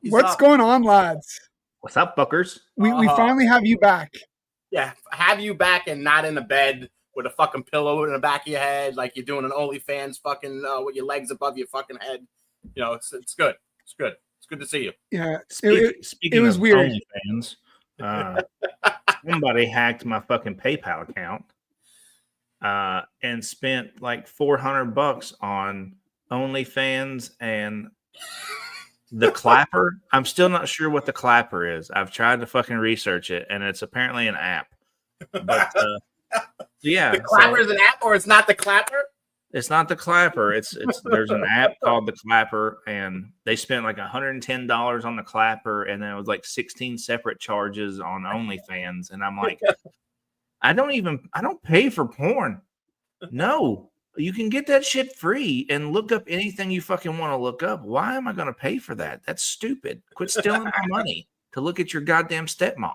What's going on, lads? What's up, fuckers? We finally have you back. Yeah, have you back and not in a bed with a fucking pillow in the back of your head like you're doing an OnlyFans fucking with your legs above your fucking head. You know, it's good. It's good. It's good to see you. Yeah, Speaking it was of weird. OnlyFans, somebody hacked my fucking PayPal account and spent like $400 on OnlyFans and the clapper. I'm still not sure what the clapper is. I've tried to fucking research it, and it's apparently an app. But yeah, the clapper is an app, or it's not the clapper. It's not the clapper. It's there's an app called the clapper, and they spent like $110 on the clapper, and then it was like 16 separate charges on OnlyFans. And I'm like, I don't pay for porn. No. You can get that shit free and look up anything you fucking want to look up. Why am I going to pay for that? That's stupid. Quit stealing my money to look at your goddamn stepmom.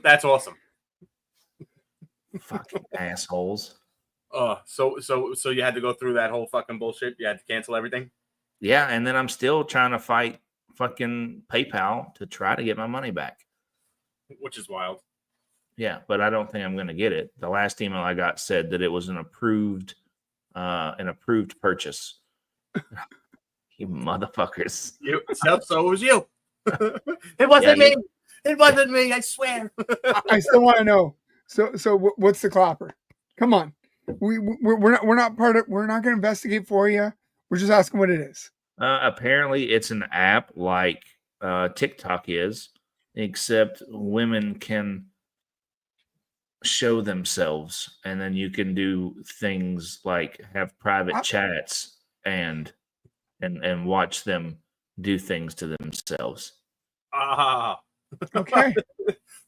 That's awesome. Fucking assholes. So you had to go through that whole fucking bullshit. You had to cancel everything. Yeah, and then I'm still trying to fight fucking PayPal to try to get my money back, which is wild. Yeah, but I don't think I'm going to get it. The last email I got said that it was an approved purchase. You motherfuckers. So it was you. It wasn't me. It wasn't me. I swear. I still want to know. So what's the clapper? Come on. We're not going to investigate for you. We're just asking what it is. Apparently, it's an app like TikTok is, except women can show themselves, and then you can do things like have private chats and watch them do things to themselves. Okay.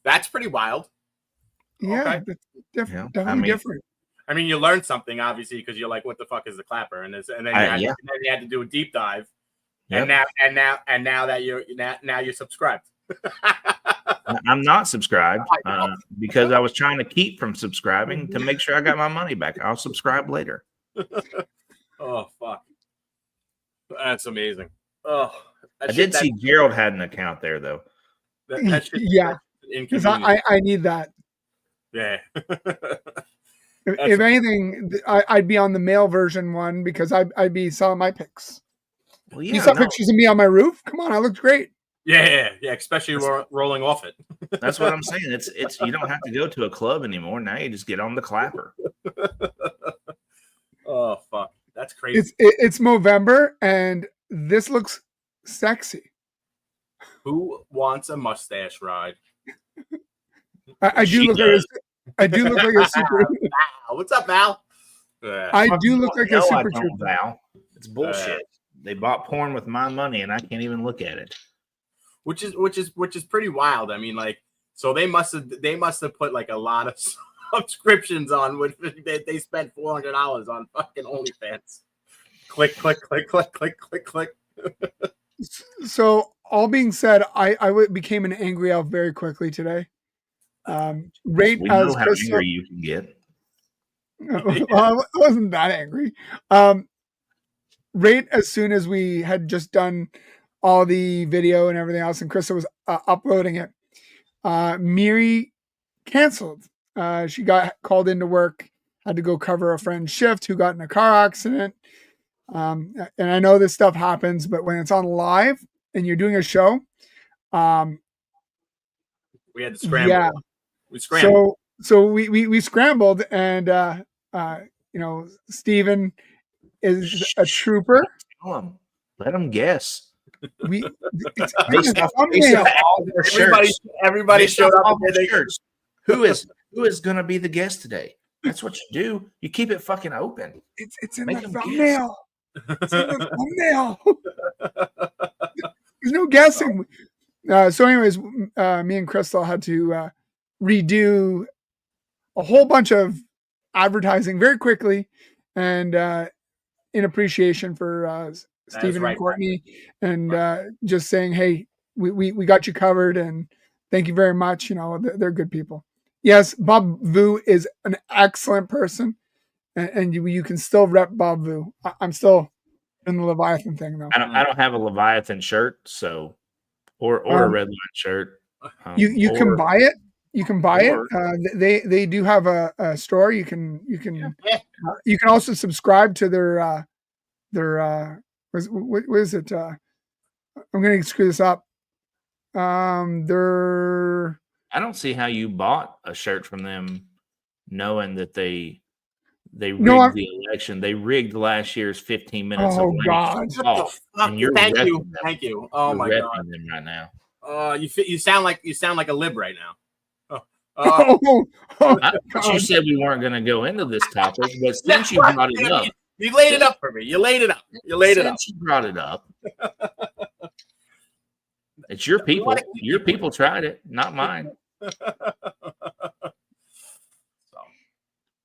That's pretty wild. Yeah, okay. That's definitely different. I mean, you learned something obviously because you're like, what the fuck is the clapper? And then you had to do a deep dive. Yep. And now that you're subscribed. I'm not subscribed because I was trying to keep from subscribing to make sure I got my money back. I'll subscribe later. Oh, fuck. That's amazing. Oh, I did see Gerald had an account there, though. Yeah, because I need that. Yeah. If anything, I'd be on the male version one because I'd be selling my pics. Well, yeah, you saw pictures of me on my roof? Come on, I looked great. Yeah, especially rolling off it. That's what I'm saying. It's you don't have to go to a club anymore. Now you just get on the clapper. Oh fuck, that's crazy. It's Movember, and this looks sexy. Who wants a mustache ride? I do look like a super. What's up, Val? I do look like a super trooper. Val. It's bullshit. They bought porn with my money, and I can't even look at it. Which is pretty wild. I mean, like, so they must have put like a lot of subscriptions on when they spent $400 on fucking OnlyFans. Click. So all being said, I became an angry elf very quickly today. Rate we as know how Crystal. angry you can get. Well, I wasn't that angry. Rate as soon as we had just done all the video and everything else, and Krista was uploading it. Miri canceled. She got called into work, had to go cover a friend's shift who got in a car accident. And I know this stuff happens, but when it's on live and you're doing a show, we had to scramble. Yeah, we scrambled. So we scrambled, and Steven is a trooper. Let him guess. Everybody showed up. Who is going to be the guest today? That's what you do. You keep it fucking open. It's in the thumbnail. It's in the thumbnail. There's no guessing. So anyways, me and Crystal had to redo a whole bunch of advertising very quickly, and in appreciation for Stephen and Courtney, and just saying, hey, we got you covered, and thank you very much. You know, they're good people. Yes, Bob Vu is an excellent person, and you can still rep Bob Vu. I'm still And the Leviathan thing, though. I don't have a Leviathan shirt, so or a red line shirt. You can buy it. You can buy it. or- They do have a store. You can you can also subscribe to their what is it? I'm gonna screw this up. Their I don't see how you bought a shirt from them, knowing that they rigged No, the election. They rigged last year's 15 minutes of Oh, Lame God. What the Talk, fuck? and you're Thank you. repping them. Thank you. Oh You're my repping god. them right now. You sound like a lib right now. But you said we weren't going to go into this topic, but since you brought it up, you laid it up for me. You laid it up. Since you brought it up, it's your people. Your people tried it, not mine.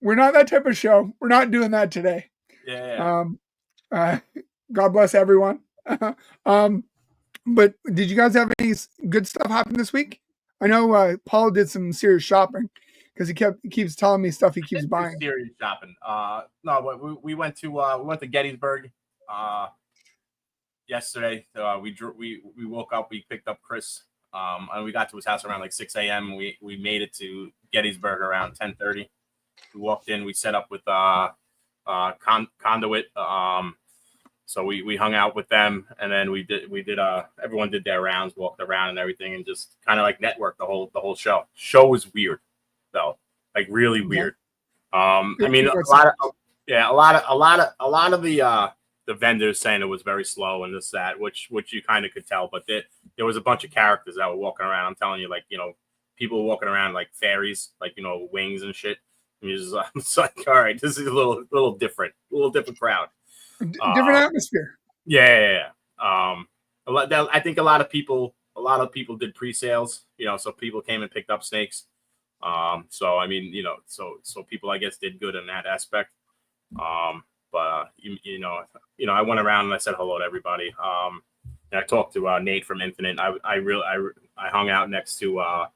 We're not that type of show. We're not doing that today. Yeah. God bless everyone. But did you guys have any good stuff happen this week? I know Paul did some serious shopping because he keeps telling me stuff he keeps buying. Serious shopping. No, but we went to Gettysburg yesterday. We woke up. We picked up Chris, and we got to his house around like 6 a.m. We made it to Gettysburg around 10:30. We walked in. We set up with Conduit. So we hung out with them, and then we did everyone did their rounds, walked around and everything, and just kind of like networked the whole show. Show was weird though, like really weird. I mean, a lot of the vendors saying it was very slow and this that, which you kind of could tell, but there was a bunch of characters that were walking around. I'm telling you, like, you know, people were walking around like fairies, like, you know, wings and shit. And it's like, all right, this is a little different crowd. Different atmosphere. Yeah. I think a lot of people did pre-sales, you know, so people came and picked up snakes. So I mean, you know, so people, I guess, did good in that aspect. But you know, I went around and I said hello to everybody. And I talked to Nate from Infinite. I hung out next to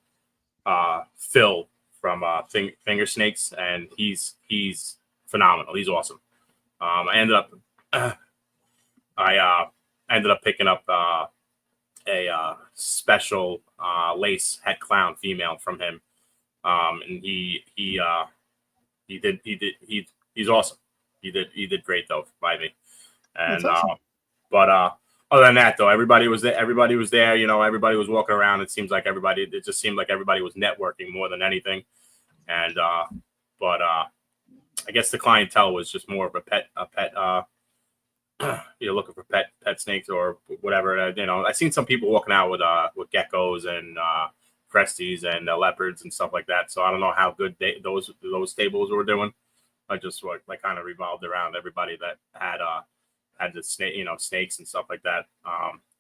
Phil from Finger Snakes, and he's phenomenal. He's awesome. I ended up picking up a special lace het clown female from him, and he's awesome. He did great though by me, and awesome. But other than that though, everybody was there. You know, everybody was walking around. It just seemed like everybody was networking more than anything, and but I guess the clientele was just more of a pet. You're looking for pet snakes or whatever. You know, I've seen some people walking out with geckos and cresties and leopards and stuff like that. So I don't know how good those tables were doing. I just like kind of revolved around everybody that had the snake, you know, snakes and stuff like that.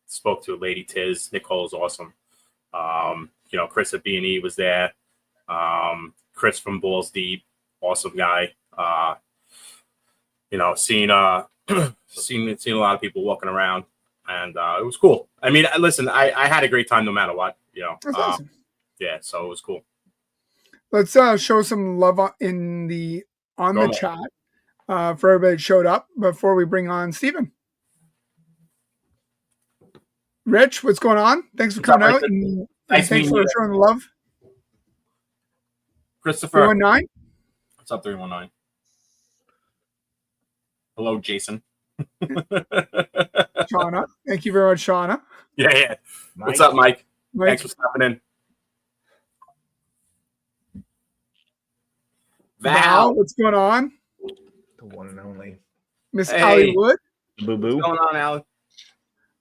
Spoke to Lady Tiz. Nicole's awesome. You know, Chris at B&E was there. Chris from Balls Deep, awesome guy. You know, seen a lot of people walking around, and it was cool. I mean, listen, I had a great time no matter what. You know, that's awesome. Yeah, so it was cool. Let's show some love on the chat for everybody that showed up before we bring on Steven. Rich, what's going on? Thanks for coming out. And thanks for showing the love. Christopher. 319. What's up, 319? Hello, Jason. Shauna. Thank you very much, Shauna. Yeah. Mike. What's up, Mike? Thanks for stopping in. Val, what's going on? The one and only. Miss Allie Wood. Boo boo. What's going on, Allie?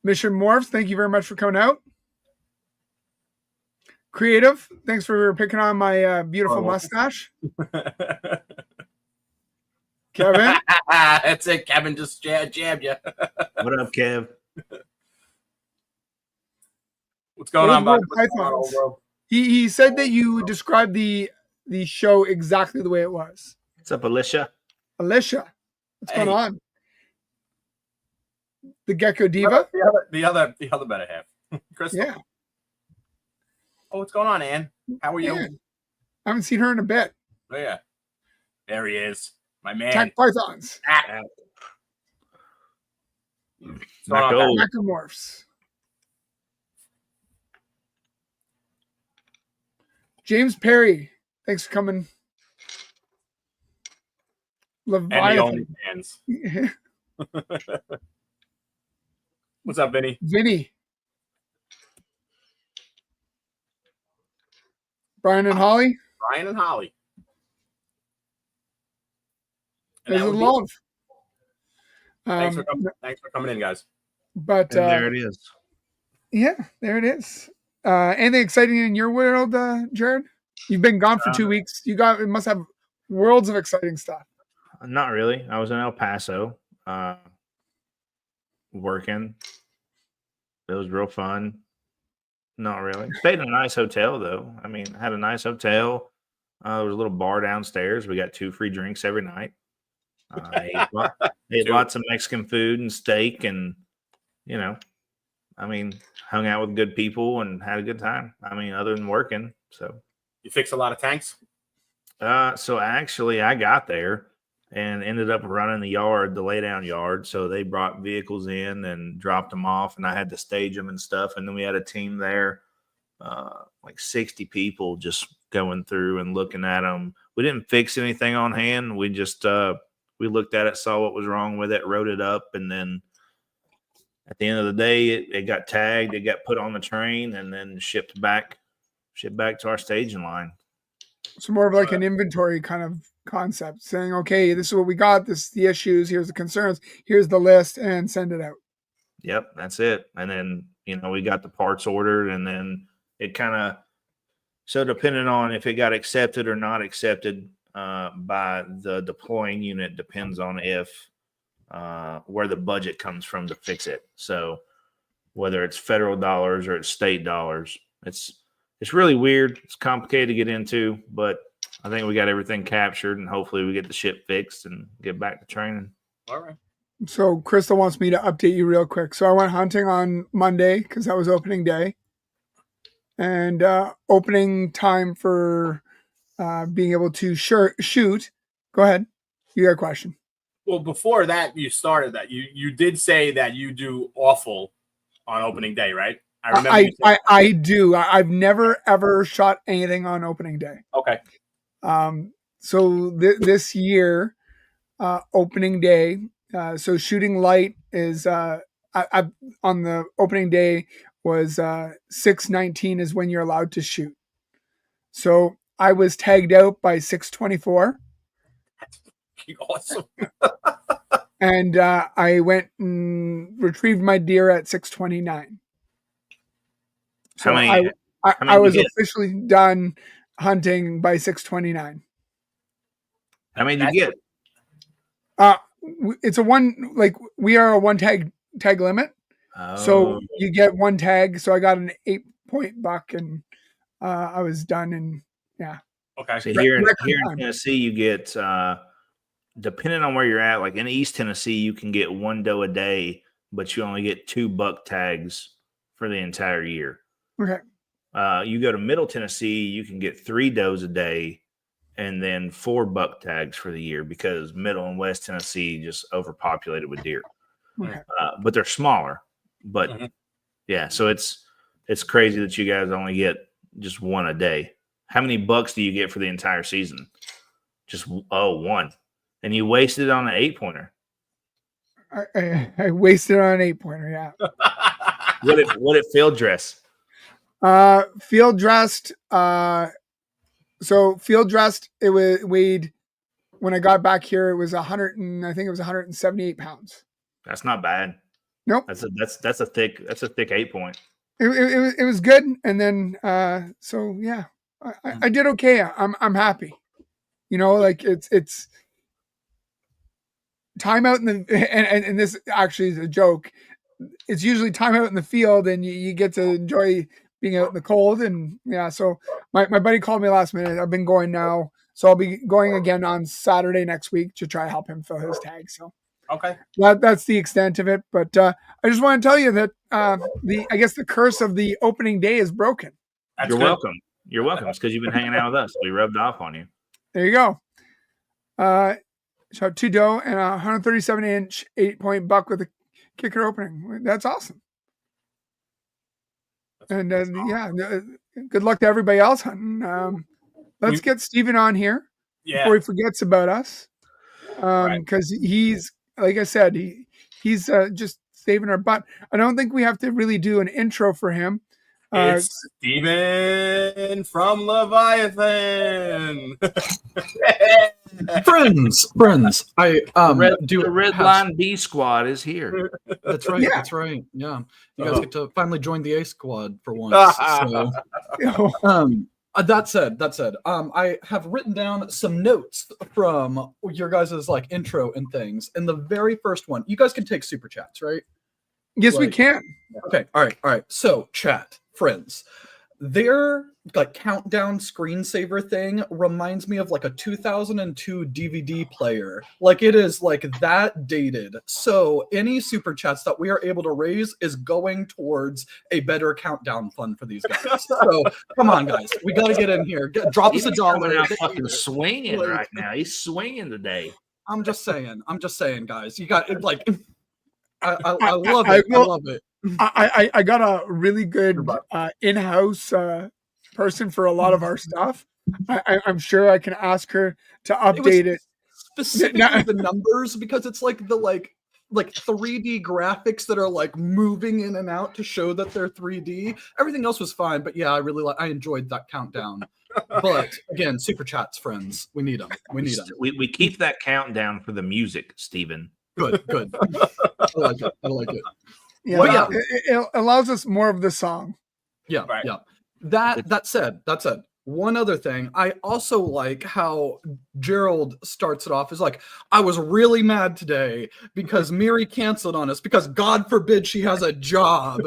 Mission Morphs, thank you very much for coming out. Creative, thanks for picking on my beautiful mustache. Kevin. That's it. Kevin just jabbed you. What up, Kev? What's going on, bud? He said that you described the show exactly the way it was. What's up, Alicia? Alicia, what's going on? The Gecko Diva. The other better half. Crystal. Yeah. Oh, what's going on, Ann? How are you? I haven't seen her in a bit. Oh, yeah. There he is. My man. Tech Pythons. Not gold. Necromorphs. James Perry, thanks for coming. Leviathan. Fans. What's up, Vinny? Vinny. Brian and Holly. Brian and Holly. There's a love. Thanks for coming in, guys. But there it is. Yeah, there it is. Anything exciting in your world, Jared? You've been gone for 2 weeks. It must have worlds of exciting stuff. Not really. I was in El Paso working. It was real fun. Not really. Stayed in a nice hotel, though. I mean, had a nice hotel. There was a little bar downstairs. We got 2 free drinks every night. Ate lots of Mexican food and steak and, hung out with good people and had a good time. I mean, other than working. So you fixed a lot of tanks? So actually I got there and ended up running the laydown yard. So they brought vehicles in and dropped them off, and I had to stage them and stuff. And then we had a team there, like 60 people just going through and looking at them. We didn't fix anything on hand. We just, we looked at it, saw what was wrong with it, wrote it up. And then at the end of the day, it got tagged, it got put on the train, and then shipped back to our staging line. So more of like an inventory kind of concept, saying, okay, this is what we got, this is the issues, here's the concerns, here's the list, and send it out. Yep, that's it. And then, we got the parts ordered, and then it kind of, so depending on if it got accepted or not accepted by the deploying unit, depends on if where the budget comes from to fix it. So whether it's federal dollars or it's state dollars, it's really weird. It's complicated to get into, but I think we got everything captured, and hopefully we get the ship fixed and get back to training. All right. So Crystal wants me to update you real quick. So I went hunting on Monday because that was opening day, and opening time for being able to shoot. Go ahead. You got a question? Well, before that, you started that. You did say that you do awful on opening day, right? I do. I've never ever shot anything on opening day. Okay. So this year, opening day. So shooting light is I on the opening day was 6:19 is when you're allowed to shoot. So I was tagged out by 6:24. Awesome. And I went and retrieved my deer at 6:29. So I was officially done hunting by 6:29. How many did you get? It's we are a one tag limit. Oh. So you get one tag. So I got an 8-point buck, and I was done. And yeah. Okay. So here in Tennessee, you get depending on where you're at. Like in East Tennessee, you can get 1 doe a day, but you only get 2 buck tags for the entire year. Okay. You go to Middle Tennessee, you can get 3 does a day and then 4 buck tags for the year, because Middle and West Tennessee just overpopulated with deer. Okay. But they're smaller. But yeah, so it's crazy that you guys only get just 1 a day. How many bucks do you get for the entire season? Just 1. And you wasted it on an 8-pointer. I wasted on an 8-pointer, yeah. What it field dress? Field dressed. So field dressed, it weighed, when I got back here, it was 178 pounds. That's not bad. Nope. That's a thick 8-point. It was good. And then, so yeah, I did okay. I'm happy. It's time out in the, and this actually is a joke. It's usually time out in the field, and you get to enjoy being out in the cold. And yeah, so my buddy called me last minute. I've been going now, so I'll be going again on Saturday next week to try to help him fill his tag. So okay, that's the extent of it. But I just want to tell you that I guess the curse of the opening day is broken. You're welcome. You're welcome. It's because you've been hanging out with us. We rubbed off on you. There you go. Shot 2 doe and a 137-inch 8-point buck with a kicker opening. That's awesome. And good luck to everybody else hunting. Let's get Steven on here before he forgets about us. Because he's, like I said, he's just saving our butt. I don't think we have to really do an intro for him. It's Steven from Leviathan. friends. I the Red Line B Squad is here. That's right. Yeah. That's right. Yeah, you guys get to finally join the A Squad for once. So, that said, I have written down some notes from your guys' like intro and things. And the very first one, you guys can take super chats, right? Yes, we can. Okay. All right. So, chat friends, their like countdown screensaver thing reminds me of like a 2002 DVD player. Like it is like that dated. So any super chats that we are able to raise is going towards a better countdown fund for these guys. So come on, guys, we got to get in here. Drop us $1. Out fucking swinging right now. He's swinging today. I'm just saying, guys. You got like. I love it. I love it. I got a really good in-house person for a lot of our stuff. I'm sure I can ask her to update it. Specifically the numbers, because it's like the like 3D graphics that are like moving in and out to show that they're 3D. Everything else was fine, but yeah, I enjoyed that countdown. But again, super chats, friends, we need them. We keep that countdown for the music, Steven. Good. I like it. Yeah, but yeah, it allows us more of the song. Yeah, right. Yeah. That said, one other thing, I also like how Gerald starts it off as like, I was really mad today because Miri canceled on us because God forbid she has a job.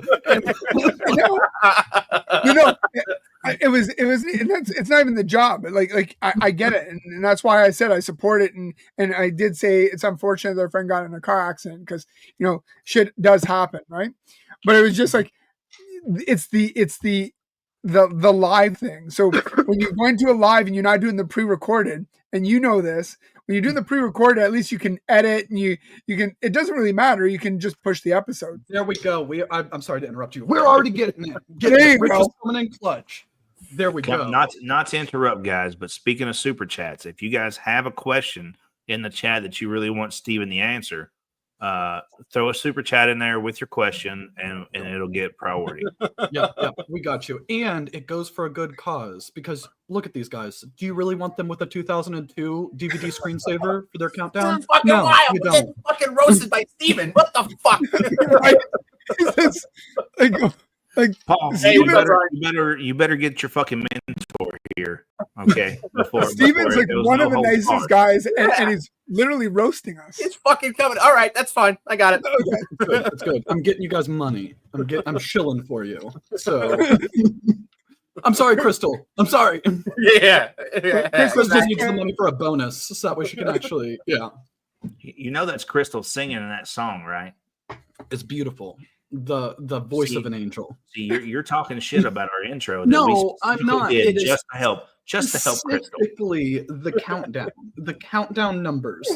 It's not even the job. Like I get it, and that's why I said I support it, and I did say it's unfortunate their friend got in a car accident because shit does happen, right? But it was just like it's the live thing. So when you go into a live and you're not doing the pre-recorded, and this, when you're doing the pre-recorded, at least you can edit and you can. It doesn't really matter. You can just push the episode. There we go. I'm sorry to interrupt you. We're already getting it. Rich is coming in clutch. There we go. Not to interrupt, guys, but speaking of super chats, if you guys have a question in the chat that you really want Steven the answer, throw a super chat in there with your question, and it'll get priority. Yeah, we got you. And it goes for a good cause, because look at these guys. Do you really want them with a 2002 DVD screensaver for their countdown? No, wild. You don't. Fucking roasted by Steven. What the fuck? Like Paul, you better get your fucking mentor here, okay? Steven's like one of the nicest guys, and he's literally roasting us. It's fucking coming. All right, that's fine. I got it. Okay. That's good. I'm getting you guys money. I'm shilling for you. So I'm sorry, Crystal. I'm sorry. Yeah. Crystal just needs the money for a bonus, so that way she can actually. Yeah. That's Crystal singing in that song, right? It's beautiful. The voice of an angel. See, you're talking shit about our intro. No, I'm not. It just to help Crystal. Specifically, the countdown numbers.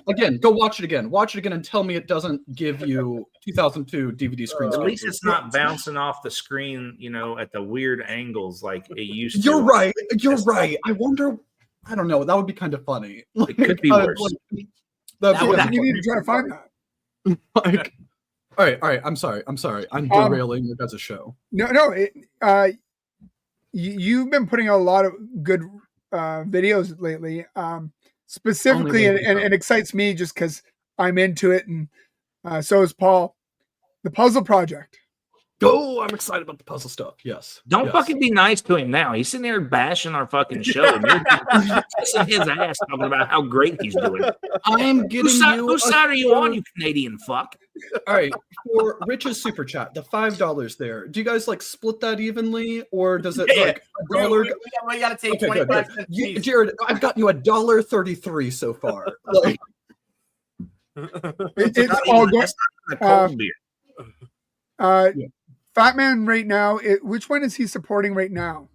Again, go watch it again. Watch it again and tell me it doesn't give you 2002 DVD screens. At least it's not bouncing off the screen, at the weird angles like it used to. You're right. I wonder. I don't know. That would be kind of funny. It could be worse. You need to try to find that. All right. I'm sorry. I'm derailing your guys' show. No. You've been putting out a lot of good videos lately, specifically, and it excites me just because I'm into it, and so is Paul. The puzzle project. Oh, I'm excited about the puzzle stuff. Yes. Don't fucking be nice to him now. He's sitting there bashing our fucking show. And you're kissing his ass talking about how great he's doing. I'm getting whose side are you on, you Canadian fuck? All right. For Rich's super chat, the $5 there. Do you guys like split that evenly, or does it like $1? We gotta take 25 cents. Jared, I've got you $1.33 so far. Like, it's all good. Fat Man right now, which one is he supporting right now?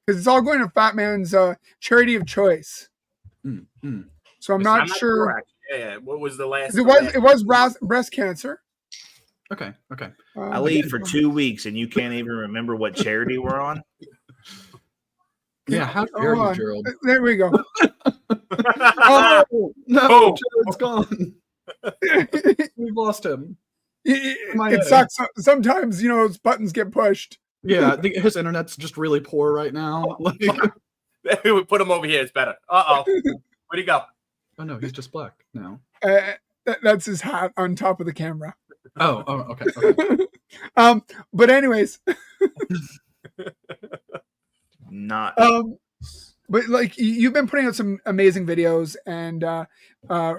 Because it's all going to Fat Man's charity of choice. So I'm not sure. Yeah. What was the last? It was breast cancer. Okay. I leave for 2 weeks and you can't even remember what charity we're on. Yeah, how dare you, Gerald? There we go. Oh, no, Gerald's gone. We've lost him. It sucks. Sometimes, his buttons get pushed. Yeah, his internet's just really poor right now. We put him over here. It's better. Uh-oh. Where'd he go? Oh, no, he's just black now. That's his hat on top of the camera. Oh, okay. But anyways. Not. But like you've been putting out some amazing videos and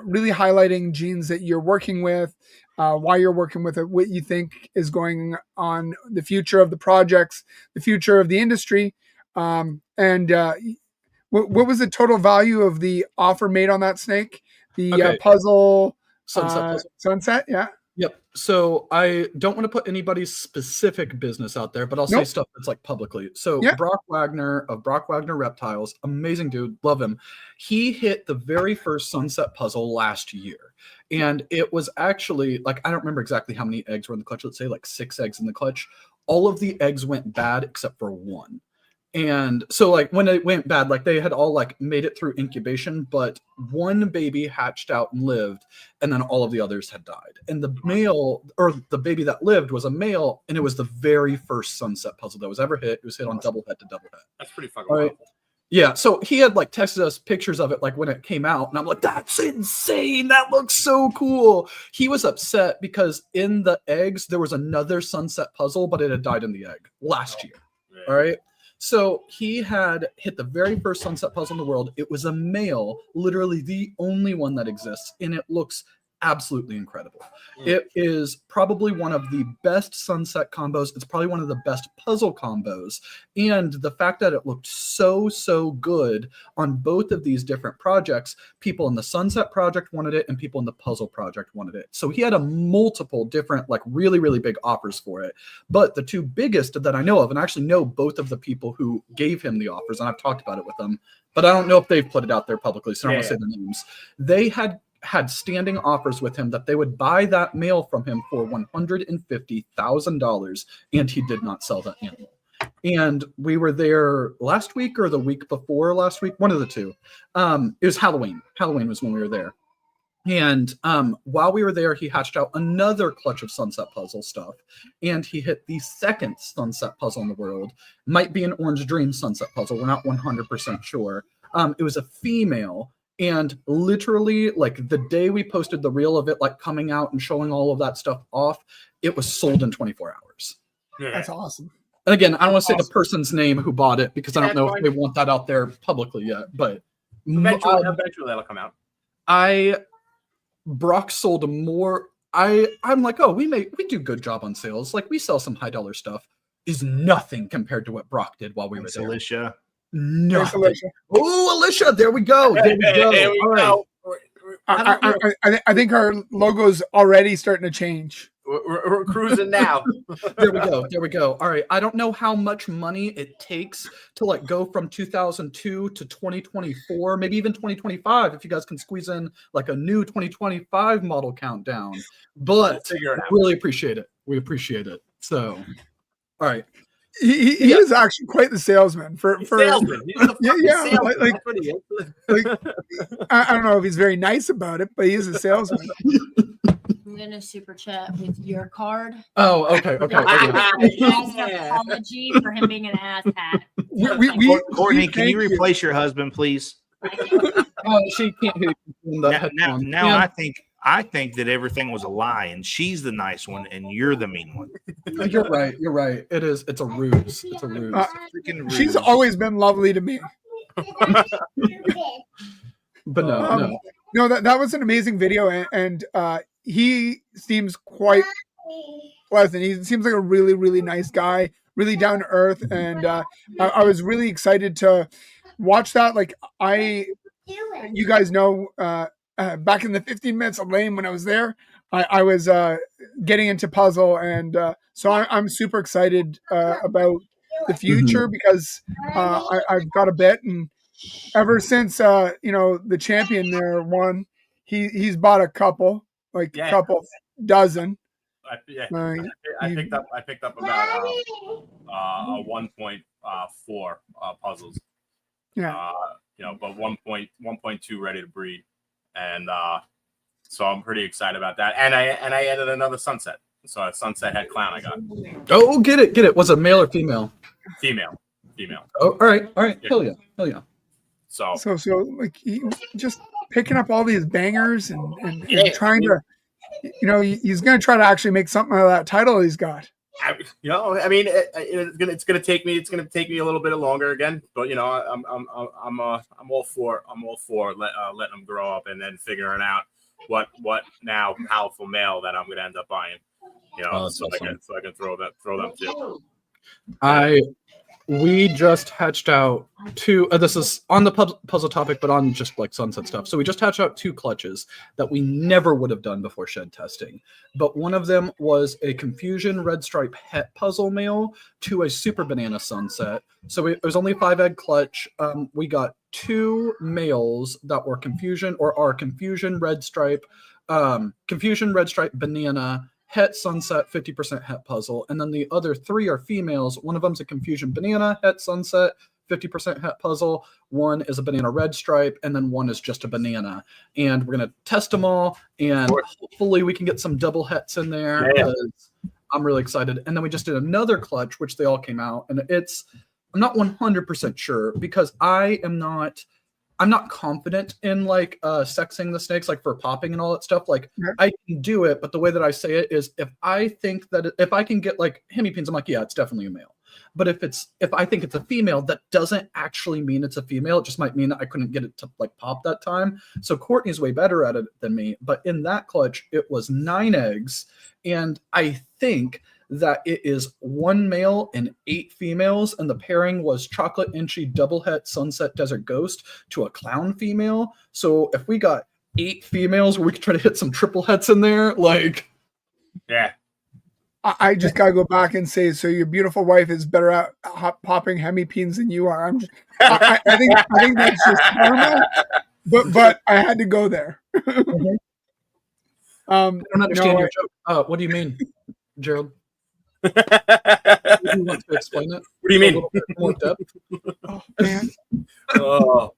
really highlighting genes that you're working with, why you're working with it, what you think is going on, the future of the projects, the future of the industry. And what was the total value of the offer made on that snake? The puzzle, sunset, yeah. Yep. So I don't want to put anybody's specific business out there, but I'll say stuff that's like publicly. So Brock Wagner of Brock Wagner Reptiles, amazing dude, love him. He hit the very first sunset puzzle last year. And it was actually like, I don't remember exactly how many eggs were in the clutch. Let's say like 6 eggs in the clutch. All of the eggs went bad except for 1. And so like when it went bad, like they had all like made it through incubation, but 1 baby hatched out and lived, and then all of the others had died. And the male, or the baby that lived, was a male, and it was the very first sunset puzzle that was ever hit. It was hit on double head to double head. That's pretty fucking right. Yeah, so he had like texted us pictures of it like when it came out, and I'm like, that's insane. That looks so cool. He was upset because in the eggs there was another sunset puzzle, but it had died in the egg last year. Yeah. All right. So he had hit the very first sunset puzzle in the world. It was a male, literally the only one that exists, and it looks absolutely incredible. It is probably one of the best sunset combos. It's probably one of the best puzzle combos. And the fact that it looked so good on both of these different projects, people in the sunset project wanted it and people in the puzzle project wanted it. So he had a multiple different, like really big offers for it. But the 2 biggest that I know of, and I actually know both of the people who gave him the offers, and I've talked about it with them, but I don't know if they've put it out there publicly, so I don't want to say their names. They had standing offers with him that they would buy that male from him for $150,000, and he did not sell that animal. And we were there last week or the week before last week, one of the 2. It was Halloween. Halloween was when we were there. And while we were there, he hatched out another clutch of sunset puzzle stuff, and he hit the second sunset puzzle in the world. Might be an Orange Dream sunset puzzle. We're not 100% sure. It was a female. And literally, like the day we posted the reel of it, like coming out and showing all of that stuff off, it was sold in 24 hours. Yeah. That's awesome. And again, I don't want to say the person's name who bought it because I don't know if they want that out there publicly yet. But eventually that'll come out. Brock sold more. I'm like, oh, we do good job on sales. Like we sell some high dollar stuff. Is nothing compared to what Brock did while we were there. Alicia. No. Oh, Alicia, there we go. There we go. I think our logo's already starting to change. We're cruising now. There we go. All right. I don't know how much money it takes to like go from 2002 to 2024, maybe even 2025, if you guys can squeeze in like a new 2025 model countdown. But figure it out. Really appreciate it. We appreciate it. So, all right. He is actually quite the salesman for salesman. He's a salesman. Like, I don't know if he's very nice about it, but he is a salesman. I'm gonna super chat with your card. Oh, okay. As an apology for him being an asshat. Courtney, can you replace your husband, please? She can't hear you. Now I think that everything was a lie, and she's the nice one, and you're the mean one. You're right. It is. It's a ruse. It's a ruse. Freaking She's ruse. always been lovely to me. But no, that was an amazing video, and he seems quite pleasant. He seems like a really nice guy, really down to earth, and I was really excited to watch that. Like you guys know, back in the 15 Minutes of Lame when I was there, I was getting into puzzle, and so I'm super excited about the future because I've got a bit, and ever since the champion there won, he's bought a couple, like Yeah. a couple dozen. I He- picked up about 1.4 puzzles. Yeah. But 1.2 ready to breed, and so I'm pretty excited about that. And I added another sunset. So a sunset head clown I got. Oh, get it. Was it male or female? Female. Oh, all right. Hell yeah. So like he just picking up all these bangers and Yeah, trying to, he's going to try to actually make something out of that title he's got. it's gonna take me a little bit longer again, but I'm all for letting them grow up and then figuring out what now powerful male that I'm gonna end up buying. That's so awesome. I can throw them too. We just hatched out two. This is on the puzzle topic, but on just like sunset stuff. So we just hatched out two clutches that we never would have done before shed testing. But one of them was a Confusion Red Stripe Het puzzle male to a Super Banana Sunset. So it was only a 5-egg clutch. We got two males that were Confusion Red Stripe Banana Het Sunset 50% Het puzzle, and then the other three are females. One of them's a Confusion Banana Het Sunset 50% Het puzzle. One is a Banana Red Stripe, and then one is just a banana. And we're gonna test them all, and hopefully we can get some double hets in there. Yeah. I'm really excited. And then we just did another clutch, which they all came out, and I'm not 100% sure because I'm not confident in like sexing the snakes, like for popping and all that stuff. Like I can do it, but the way that I say it is if I think that if I can get like hemipenes, I'm like, yeah, it's definitely a male. But if I think it's a female, that doesn't actually mean it's a female. It just might mean that I couldn't get it to like pop that time. So Courtney's way better at it than me. But in that clutch, it was 9 eggs. And I think that it is 1 male and 8 females, and the pairing was Chocolate Inchy Double Het Sunset Desert Ghost to a clown female. So if we got 8 females, we could try to hit some triple hets in there. Like, yeah, I just gotta go back and say, so your beautiful wife is better at popping hemipenes than you are. I think that's just karma, but I had to go there. I don't understand your joke. What do you mean, Gerald? Do you want to explain it? What do you mean? A little bit more depth? Oh man, Oh,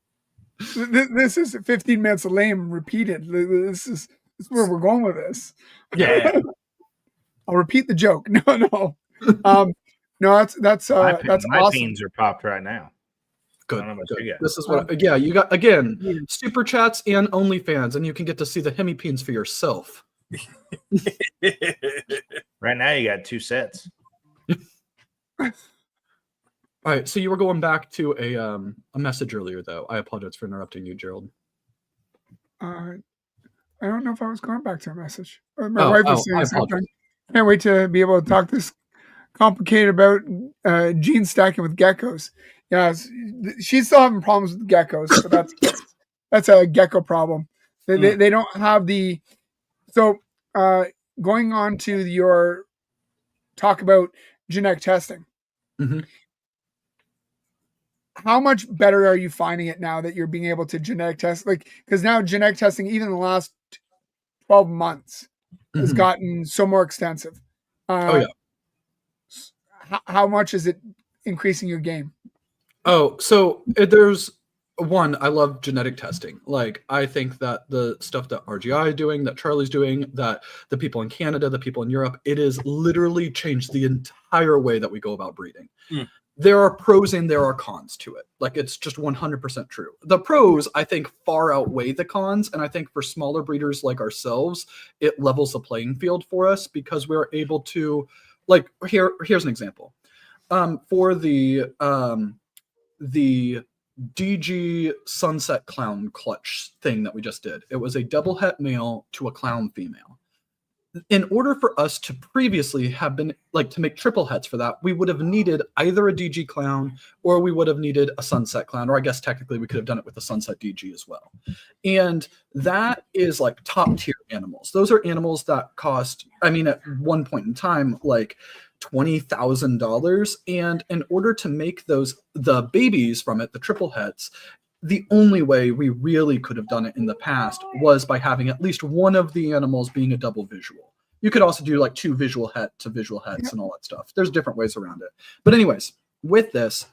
this is 15 minutes of lame repeated. This is where we're going with this. yeah. I'll repeat the joke. No. No, that's My awesome. beans are popped right now. Good. I don't know about you guys. This is what. Yeah, you got again super chats and OnlyFans, and you can get to see the hemipenes for yourself. Right now, you got 2 sets. All right, so you were going back to a message earlier, though. I apologize for interrupting you, Gerald. I don't know if I was going back to a message. My wife was saying I something. Can't wait to be able to talk this complicated about gene stacking with geckos. Yeah, she's still having problems with geckos, but that's a gecko problem. They don't have the. So going on to your talk about genetic testing. Mm-hmm. How much better are you finding it now that you're being able to genetic test? Like, because now genetic testing, even in the last 12 months, has gotten so more extensive. How much is it increasing your game? Oh, so there's one. I love genetic testing. Like, I think that the stuff that RGI is doing, that Charlie's doing, that the people in Canada, the people in Europe, it has literally changed the entire way that we go about breeding. There are pros and there are cons to it. Like, it's just 100% true. The pros, I think, far outweigh the cons. And I think for smaller breeders like ourselves, it levels the playing field for us because we're able to, like, here's an example. For the DG Sunset Clown clutch thing that we just did, it was a double het male to a clown female. In order for us to previously have been like to make triple hets for that, we would have needed either a DG clown or we would have needed a sunset clown, or I guess technically we could have done it with a sunset DG as well. And that is like top tier animals. Those are animals that cost, I mean, at one point in time, like $20,000. And in order to make those, the babies from it, the triple hets, the only way we really could have done it in the past was by having at least one of the animals being a double visual. You could also do like 2 visual het to visual hets and all that stuff. There's different ways around it. But anyways, with this,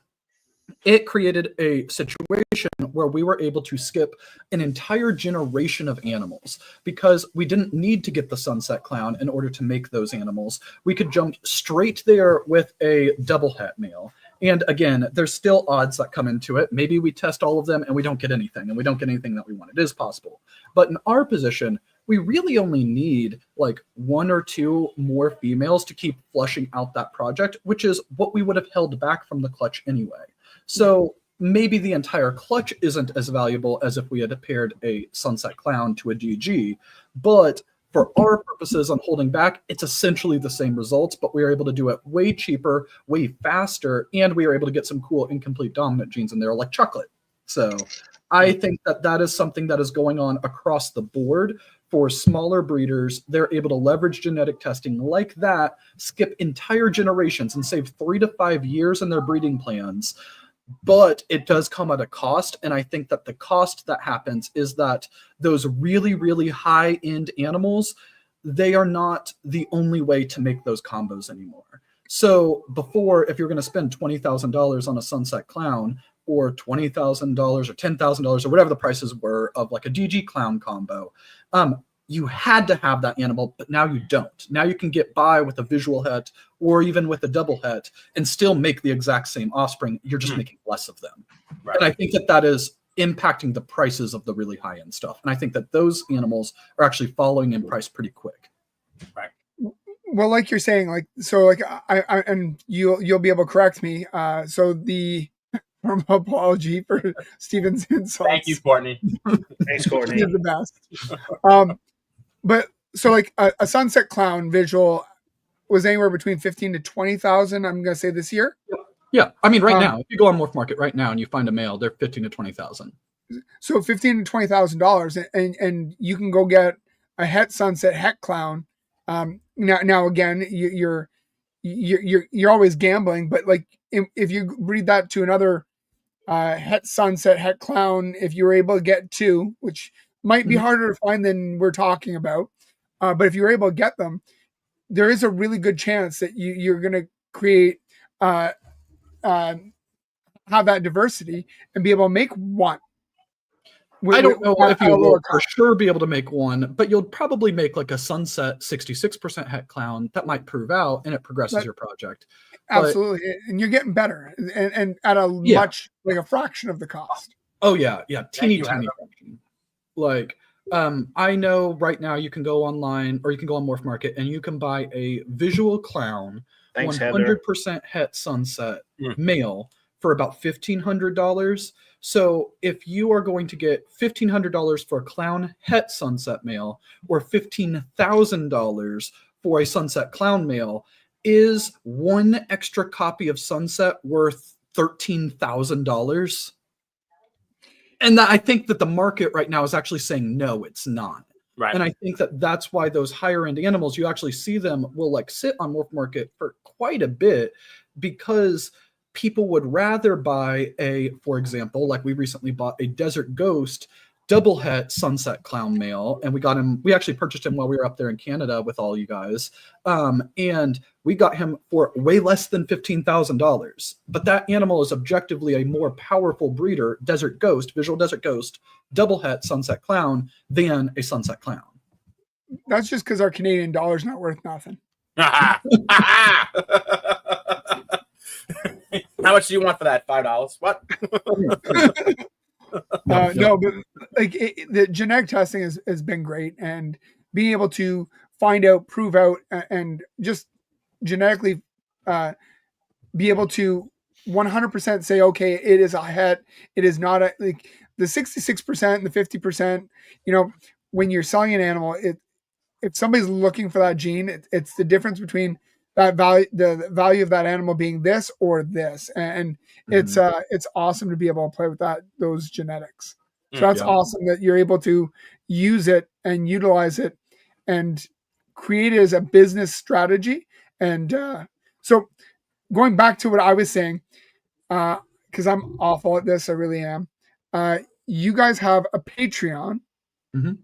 it created a situation where we were able to skip an entire generation of animals because we didn't need to get the sunset clown in order to make those animals. We could jump straight there with a double het male. And again, there's still odds that come into it. Maybe we test all of them and we don't get anything, and we don't get anything that we want. It is possible. But in our position, we really only need like 1 or 2 more females to keep flushing out that project, which is what we would have held back from the clutch anyway. So maybe the entire clutch isn't as valuable as if we had paired a sunset clown to a DG, but for our purposes on holding back, it's essentially the same results, but we are able to do it way cheaper, way faster, and we are able to get some cool incomplete dominant genes in there like chocolate. So I think that that is something that is going on across the board for smaller breeders. They're able to leverage genetic testing like that, skip entire generations, and save 3 to 5 years in their breeding plans. But it does come at a cost, and I think that the cost that happens is that those really, really high-end animals, they are not the only way to make those combos anymore. So before, if you're going to spend $20,000 on a sunset clown, or $20,000 or $10,000 or whatever the prices were of like a DG clown combo, you had to have that animal, but now you don't. Now you can get by with a visual het or even with a double het and still make the exact same offspring. You're just making less of them. Right. And I think that that is impacting the prices of the really high-end stuff. And I think that those animals are actually following in price pretty quick. Right. Well, like you're saying, like, so like I and you'll be able to correct me. So the apology for Steven's insults. Thank you, Courtney. Thanks, Courtney. You're the best. But so like a sunset clown visual was anywhere between 15 to 20,000. I'm gonna say this year. Yeah, I mean, right now, if you go on Morph Market right now and you find a male, they're 15 to 20,000. So $15,000 to $20,000, and you can go get a het sunset het clown. Now again, you're always gambling, but like if you breed that to another het sunset het clown, if you were able to get 2, which might be harder to find than we're talking about, but if you're able to get them, there is a really good chance that you're going to create have that diversity and be able to make one. I don't know if you will for sure be able to make one, but you'll probably make like a sunset 66% het clown that might prove out, and it progresses your project. Absolutely, and you're getting better, and at a much like a fraction of the cost. Oh yeah, teeny fraction. Like, I know right now you can go online or you can go on Morph Market and you can buy a visual clown, 100% het sunset male for about $1,500. So if you are going to get $1,500 for a clown het sunset male or $15,000 for a sunset clown male, is one extra copy of sunset worth $13,000? And I think that the market right now is actually saying, no, it's not. Right. And I think that that's why those higher end animals, you actually see them will like sit on Morph Market for quite a bit, because people would rather buy for example, like we recently bought a Desert Ghost double het sunset clown male, and we actually purchased him while we were up there in Canada with all you guys. And we got him for way less than $15,000. But that animal is objectively a more powerful breeder, Desert Ghost, visual Desert Ghost, double het sunset clown, than a sunset clown. That's just because our Canadian dollar's not worth nothing. How much do you want for that? $5? What? No, but like the genetic testing has been great, and being able to find out, prove out, and just genetically be able to 100% say, okay, it is a het, it is not a, like the 66% and the 50%, when you're selling an animal, if somebody's looking for that gene, it's the difference between that value, the value of that animal being this or this, and it's awesome to be able to play with those genetics. So that's awesome that you're able to use it and utilize it and create it as a business strategy. And so going back to what I was saying, because I'm awful at this, I really am. you guys have a Patreon, Mhm.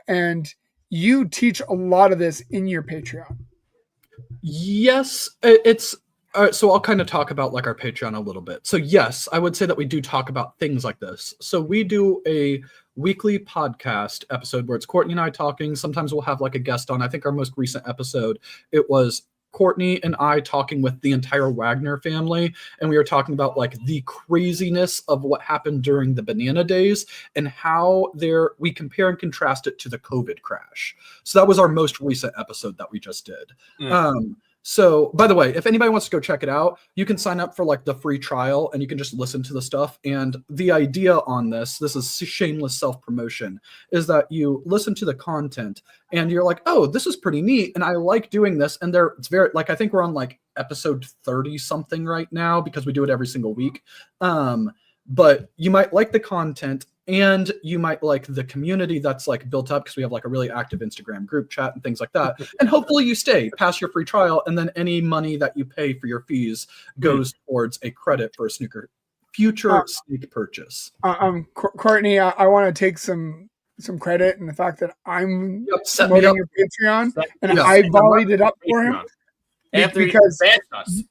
and you teach a lot of this in your Patreon. Yes, it's so I'll kind of talk about like our Patreon a little bit. So yes, I would say that we do talk about things like this. So we do a weekly podcast episode where it's Courtney and I talking. Sometimes we'll have like a guest on. I think our most recent episode, it was Courtney and I talking with the entire Wagner family, and we were talking about like the craziness of what happened during the banana days and how we compare and contrast it to the COVID crash. So that was our most recent episode that we just did. So by the way, if anybody wants to go check it out, you can sign up for like the free trial and you can just listen to the stuff. And the idea on this is shameless self-promotion, is that you listen to the content and you're like, oh, this is pretty neat. And I like doing this. And it's very, like, I think we're on like episode 30 something right now because we do it every single week. But you might like the content and you might like the community that's like built up because we have like a really active Instagram group chat and things like that. And hopefully you stay past your free trial, and then any money that you pay for your fees goes towards a credit for a future snake purchase. Courtney, I want to take some credit in the fact that I'm promoting your Patreon, and I volleyed it up for him because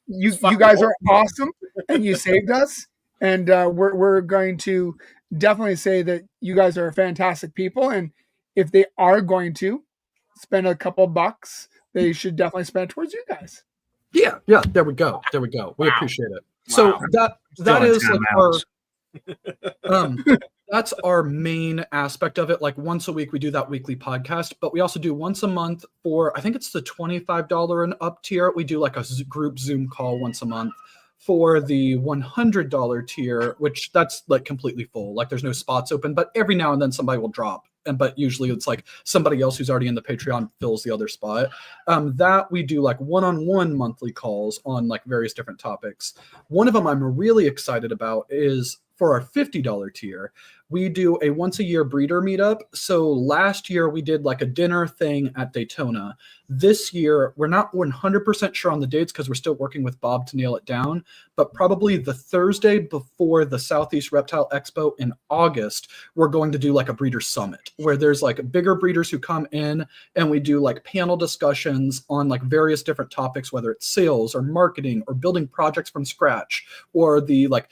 you guys are awesome and you saved us, and we're going to definitely say that you guys are fantastic people, and if they are going to spend a couple bucks, they should definitely spend towards you guys. Yeah, there we go. We appreciate it. So that is like that's our main aspect of it. Like once a week we do that weekly podcast, but we also do once a month for, I think it's the $25 and up tier. We do like a group Zoom call once a month. For the $100 tier, which that's like completely full, like there's no spots open, but every now and then somebody will drop, but usually it's like somebody else who's already in the Patreon fills the other spot. That we do like one-on-one monthly calls on like various different topics. One of them I'm really excited about is for our $50 tier, we do a once a year breeder meetup. So last year we did like a dinner thing at Daytona. This year, we're not 100% sure on the dates because we're still working with Bob to nail it down, but probably the Thursday before the Southeast Reptile Expo in August, we're going to do like a breeder summit where there's like bigger breeders who come in and we do like panel discussions on like various different topics, whether it's sales or marketing or building projects from scratch or the like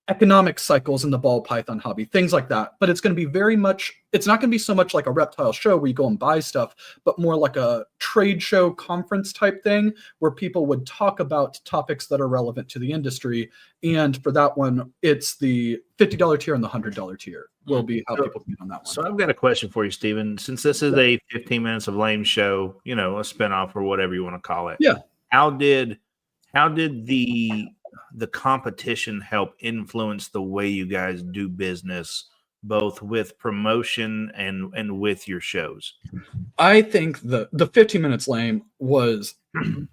economic cycles in the ball python hobby, things like that. But it's going to be it's not going to be so much like a reptile show where you go and buy stuff, but more like a trade show conference type thing where people would talk about topics that are relevant to the industry. And for that one, it's the $50 tier and the $100 tier will be how people get on that one. So I've got a question for you, Stephen. Since this is a 15 Minutes of Lame show, a spinoff or whatever you want to call it. Yeah. How did the competition help influence the way you guys do business, both with promotion and with your shows? I think the 15 Minutes Lame was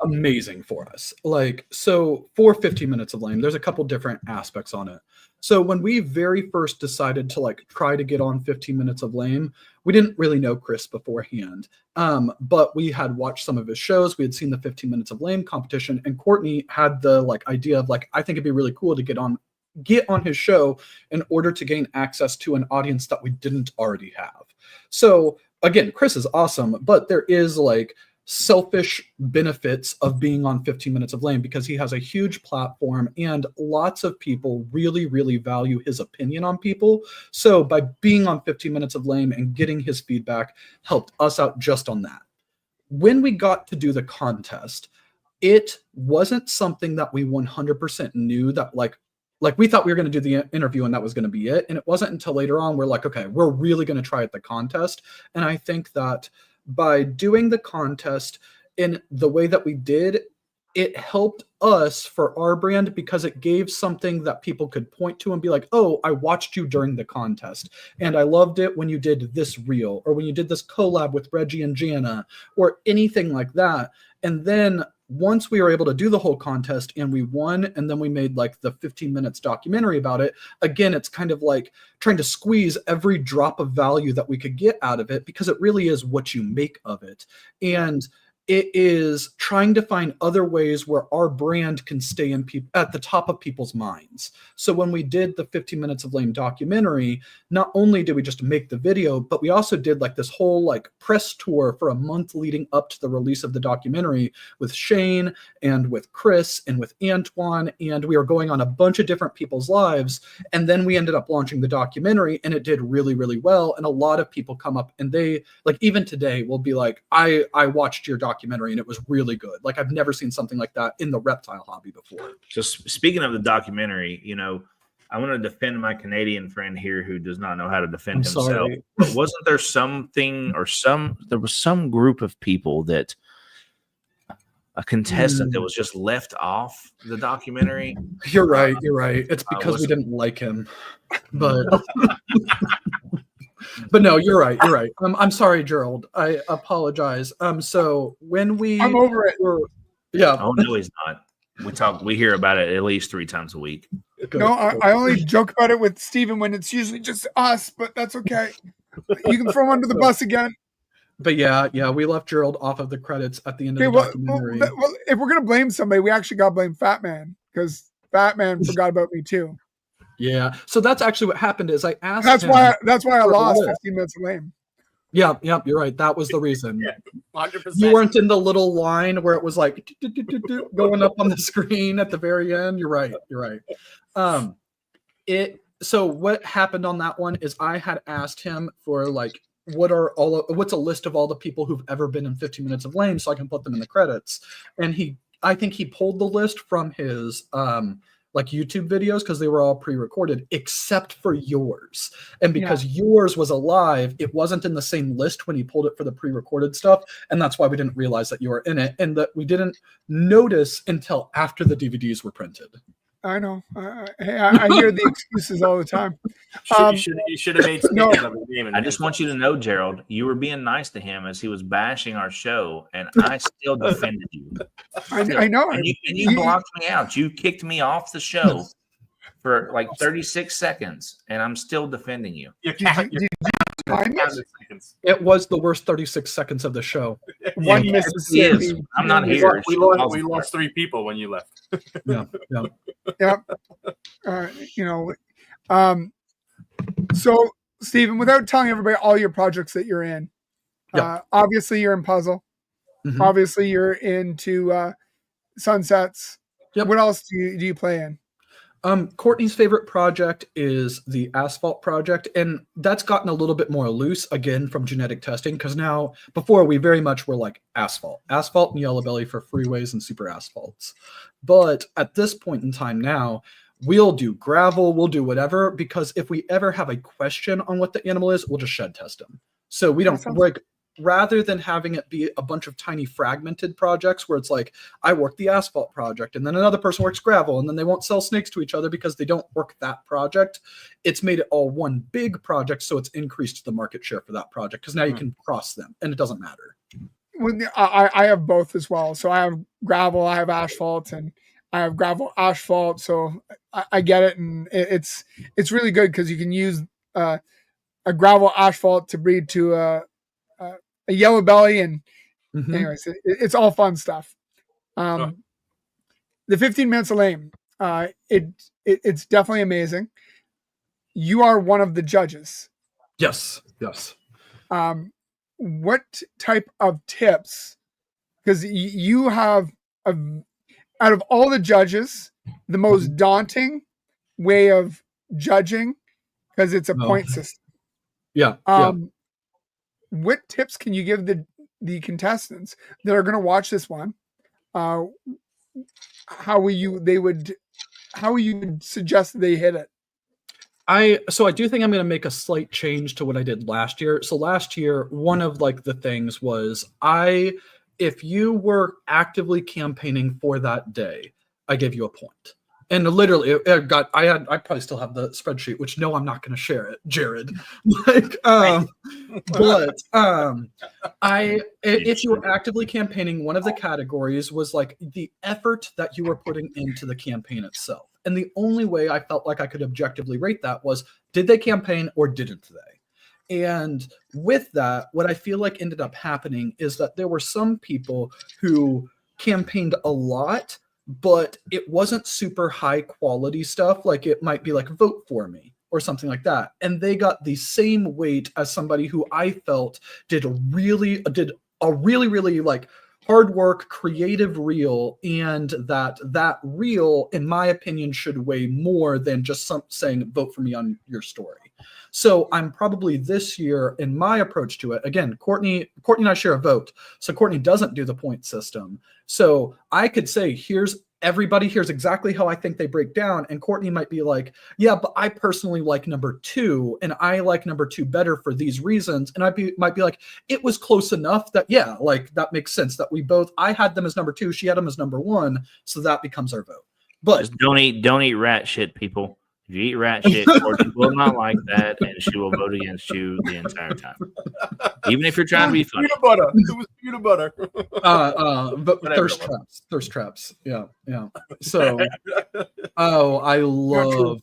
amazing for us. Like, so for 15 Minutes of Lame, there's a couple different aspects on it. So when we very first decided to like try to get on 15 Minutes of Lame, we didn't really know Chris beforehand. But we had watched some of his shows. We had seen the 15 Minutes of Lame competition, and Courtney had the like idea of like, I think it'd be really cool to get on his show in order to gain access to an audience that we didn't already have. So again, Chris is awesome, but there is like selfish benefits of being on 15 Minutes of Lame because he has a huge platform and lots of people really, really value his opinion on people. So by being on 15 Minutes of Lame and getting his feedback helped us out just on that. When we got to do the contest, it wasn't something that we 100% knew that like we thought we were going to do the interview and that was going to be it. And it wasn't until later on we're like, okay, we're really going to try at the contest. And I think that by doing the contest in the way that we did, it helped us for our brand because it gave something that people could point to and be like, oh, I watched you during the contest. And I loved it when you did this reel or when you did this collab with Reggie and Jana or anything like that. And then once we were able to do the whole contest and we won, and then we made like the 15 minutes documentary about it, again, it's kind of like trying to squeeze every drop of value that we could get out of it because it really is what you make of it. And it is trying to find other ways where our brand can stay at the top of people's minds. So when we did the 15 Minutes of Lame documentary, not only did we just make the video, but we also did like this whole like press tour for a month leading up to the release of the documentary with Shane and with Chris and with Antoine, and we were going on a bunch of different people's lives. And then we ended up launching the documentary, and it did really, really well. And a lot of people come up and they, like, even today will be like, I watched your documentary and it was really good. Like, I've never seen something like that in the reptile hobby before. So speaking of the documentary, you know, I want to defend my Canadian friend here who does not know how to defend himself. Sorry. But wasn't there something or there was some group of people that a contestant that was just left off the documentary? You're right. It's because we didn't like him. But but no, you're right. I'm sorry, Gerald. I apologize. So when I'm over it. Yeah. Oh no, he's not. We hear about it at least 3 times a week. No, I only joke about it with Steven when it's usually just us, but that's okay. You can throw him under the bus again. But yeah, we left Gerald off of the credits at the end of the documentary. Well, if we're gonna blame somebody, we actually got to blame Fat Man, because Fat Man forgot about me too. Yeah, so that's actually what happened. Is I asked. That's why I lost 15 Minutes of Lame. Yeah, you're right. That was the reason. Yeah, 100%. You weren't in the little line where it was like going up on the screen at the very end. You're right. So what happened on that one is I had asked him for like, what's a list of all the people who've ever been in 15 Minutes of Lame so I can put them in the credits. And I think he pulled the list from his like YouTube videos because they were all pre-recorded except for yours. And because yours was alive, it wasn't in the same list when he pulled it for the pre-recorded stuff. And that's why we didn't realize that you were in it, and that we didn't notice until after the DVDs were printed. I know. I hear the excuses all the time. You should have made space of his name. I just want you to know, Gerald, you were being nice to him as he was bashing our show, and I still defended you. I know. And you blocked me out. You kicked me off the show for like 36 seconds, and I'm still defending you. It was the worst 36 seconds of the show. One Mississippi. I'm not here. We lost 3 people when you left. Yeah. So, Steven, without telling everybody all your projects that you're in, obviously you're in puzzle. Mm-hmm. Obviously you're into sunsets. Yep. What else do you play in? Courtney's favorite project is the asphalt project, and that's gotten a little bit more loose again from genetic testing, because now, before we very much were like asphalt and yellow belly for freeways and super asphalts. But at this point in time now, we'll do gravel, we'll do whatever, because if we ever have a question on what the animal is, we'll just shed test them. So we don't like, rather than having it be a bunch of tiny fragmented projects where it's like, I work the asphalt project and then another person works gravel, and then they won't sell snakes to each other because they don't work that project. It's made it all one big project, so it's increased the market share for that project because now you can cross them and it doesn't matter. Well, I have both as well. So I have gravel, I have asphalt, and I have gravel asphalt. So I get it, and it's really good because you can use a gravel asphalt to breed to a yellow belly, and anyways, it's all fun stuff. The 15 Minutes of Lame, it's definitely amazing. You are one of the judges. Yes. What type of tips? Because you have, out of all the judges, the most daunting way of judging, because it's a point system. Yeah. What tips can you give the contestants that are going to watch this one? How will you suggest they hit it? I do think I'm going to make a slight change to what I did last year. So last year, one of like the things was if you were actively campaigning for that day, I gave you a point. And literally, I probably still have the spreadsheet, which no, I'm not going to share it, Jared. If you were actively campaigning, one of the categories was like the effort that you were putting into the campaign itself. And the only way I felt like I could objectively rate that was, did they campaign or didn't they? And with that, what I feel like ended up happening is that there were some people who campaigned a lot, but it wasn't super high quality stuff. Like it might be like vote for me or something like that. And they got the same weight as somebody who I felt did a really like hard work, creative reel, and that reel, in my opinion, should weigh more than just saying vote for me on your story. So I'm probably this year in my approach to it. Again, Courtney and I share a vote. So Courtney doesn't do the point system. So I could say, here's exactly how I think they break down. And Courtney might be like, yeah, but I personally like number 2, and I like number 2 better for these reasons. And might be like, it was close enough that, yeah, like that makes sense that I had them as number 2, she had them as number 1. So that becomes our vote. But just don't eat rat shit, people. If you eat rat shit, Courtney will not like that, and she will vote against you the entire time. Even if you're trying to be funny. Peanut butter. It was peanut butter. But thirst traps. Yeah. So, I love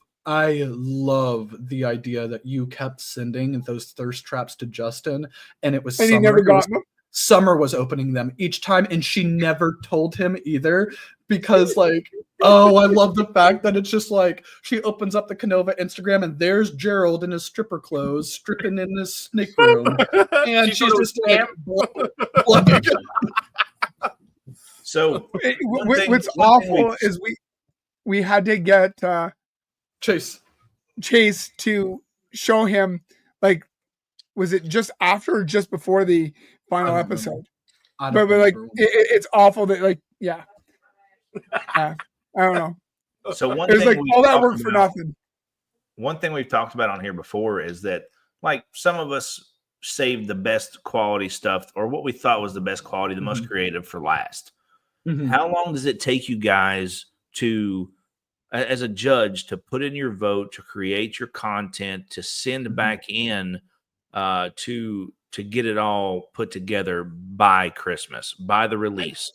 the idea that you kept sending those thirst traps to Justin, and it was. And he never got them. Summer was opening them each time, and she never told him either, because like, oh, I love the fact that it's just like she opens up the Canova Instagram and there's Gerald in his stripper clothes stripping in his snake room, and she's just like, so what's awful is we had to get Chase to show him, like, was it just after or just before the final episode? But like it's awful that, like, yeah. I don't know. So one it was thing like all that work for nothing. One thing we've talked about on here before is that, like, some of us saved the best quality stuff, or what we thought was the best quality, the most creative, for last. How long does it take you guys to, as a judge, to put in your vote, to create your content, to send back in, to get it all put together by Christmas, by the release?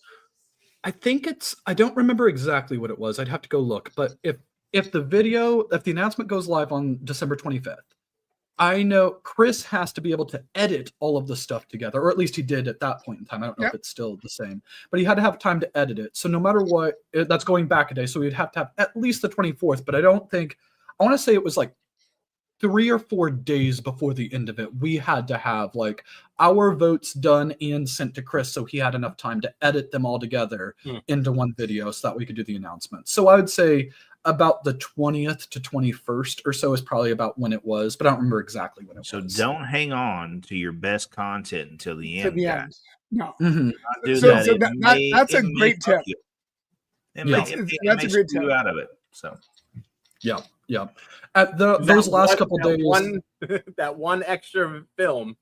I think I don't remember exactly what it was. I'd have to go look. But if the announcement goes live on December 25th, I know Chris has to be able to edit all of the stuff together, or at least he did at that point in time. I don't know if it's still the same, but he had to have time to edit it. So no matter what, that's going back a day. So we'd have to have at least the 24th, but I want to say it was like 3 or 4 days before the end of it, we had to have like our votes done and sent to Chris, so he had enough time to edit them all together into one video so that we could do the announcement. So I would say about the 20th to 21st or so is probably about when it was, but I don't remember exactly when it was. So don't hang on to your best content until the end, guys. No. That's a great tip. That's a great tip out of it. So yeah. At those last couple days, that one extra film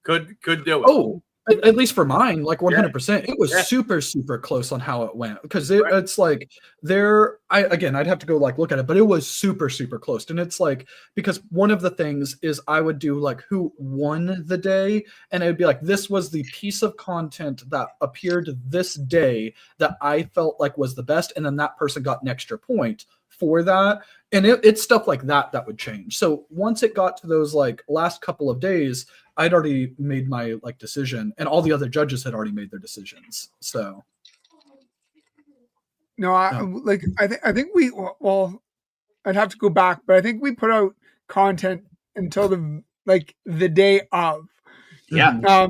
could do it. Oh, at least for mine, like 100%. It was super, super close on how it went, because it's like I'd have to go like look at it, but it was super, super close. And it's like, because one of the things is I would do like who won the day, and it would be like, this was the piece of content that appeared this day that I felt like was the best, and then that person got an extra point for that. And it's stuff like that would change. So once it got to those like last couple of days, I'd already made my like decision, and all the other judges had already made their decisions. So I think I'd have to go back, but I think we put out content until the day of. Yeah.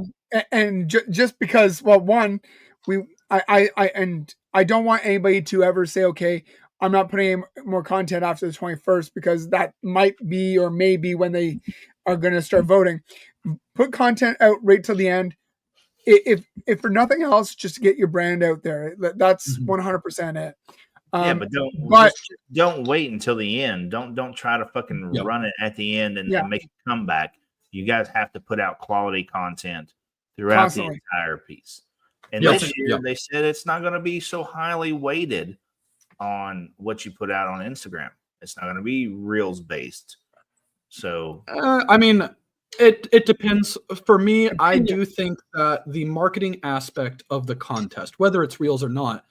And just because, well, one, I don't want anybody to ever say, okay, I'm not putting any more content after the 21st, because that might be or may be when they are going to start voting. Put content out right till the end. If for nothing else, just to get your brand out there. That's 100% it. But don't wait until the end. Don't try to fucking run it at the end and make a comeback. You guys have to put out quality content throughout Constantly. The entire piece. And this year they said it's not going to be so highly weighted on what you put out on Instagram. It's not going to be reels based. So I mean, it depends. For me, I do think that the marketing aspect of the contest, whether it's reels or not,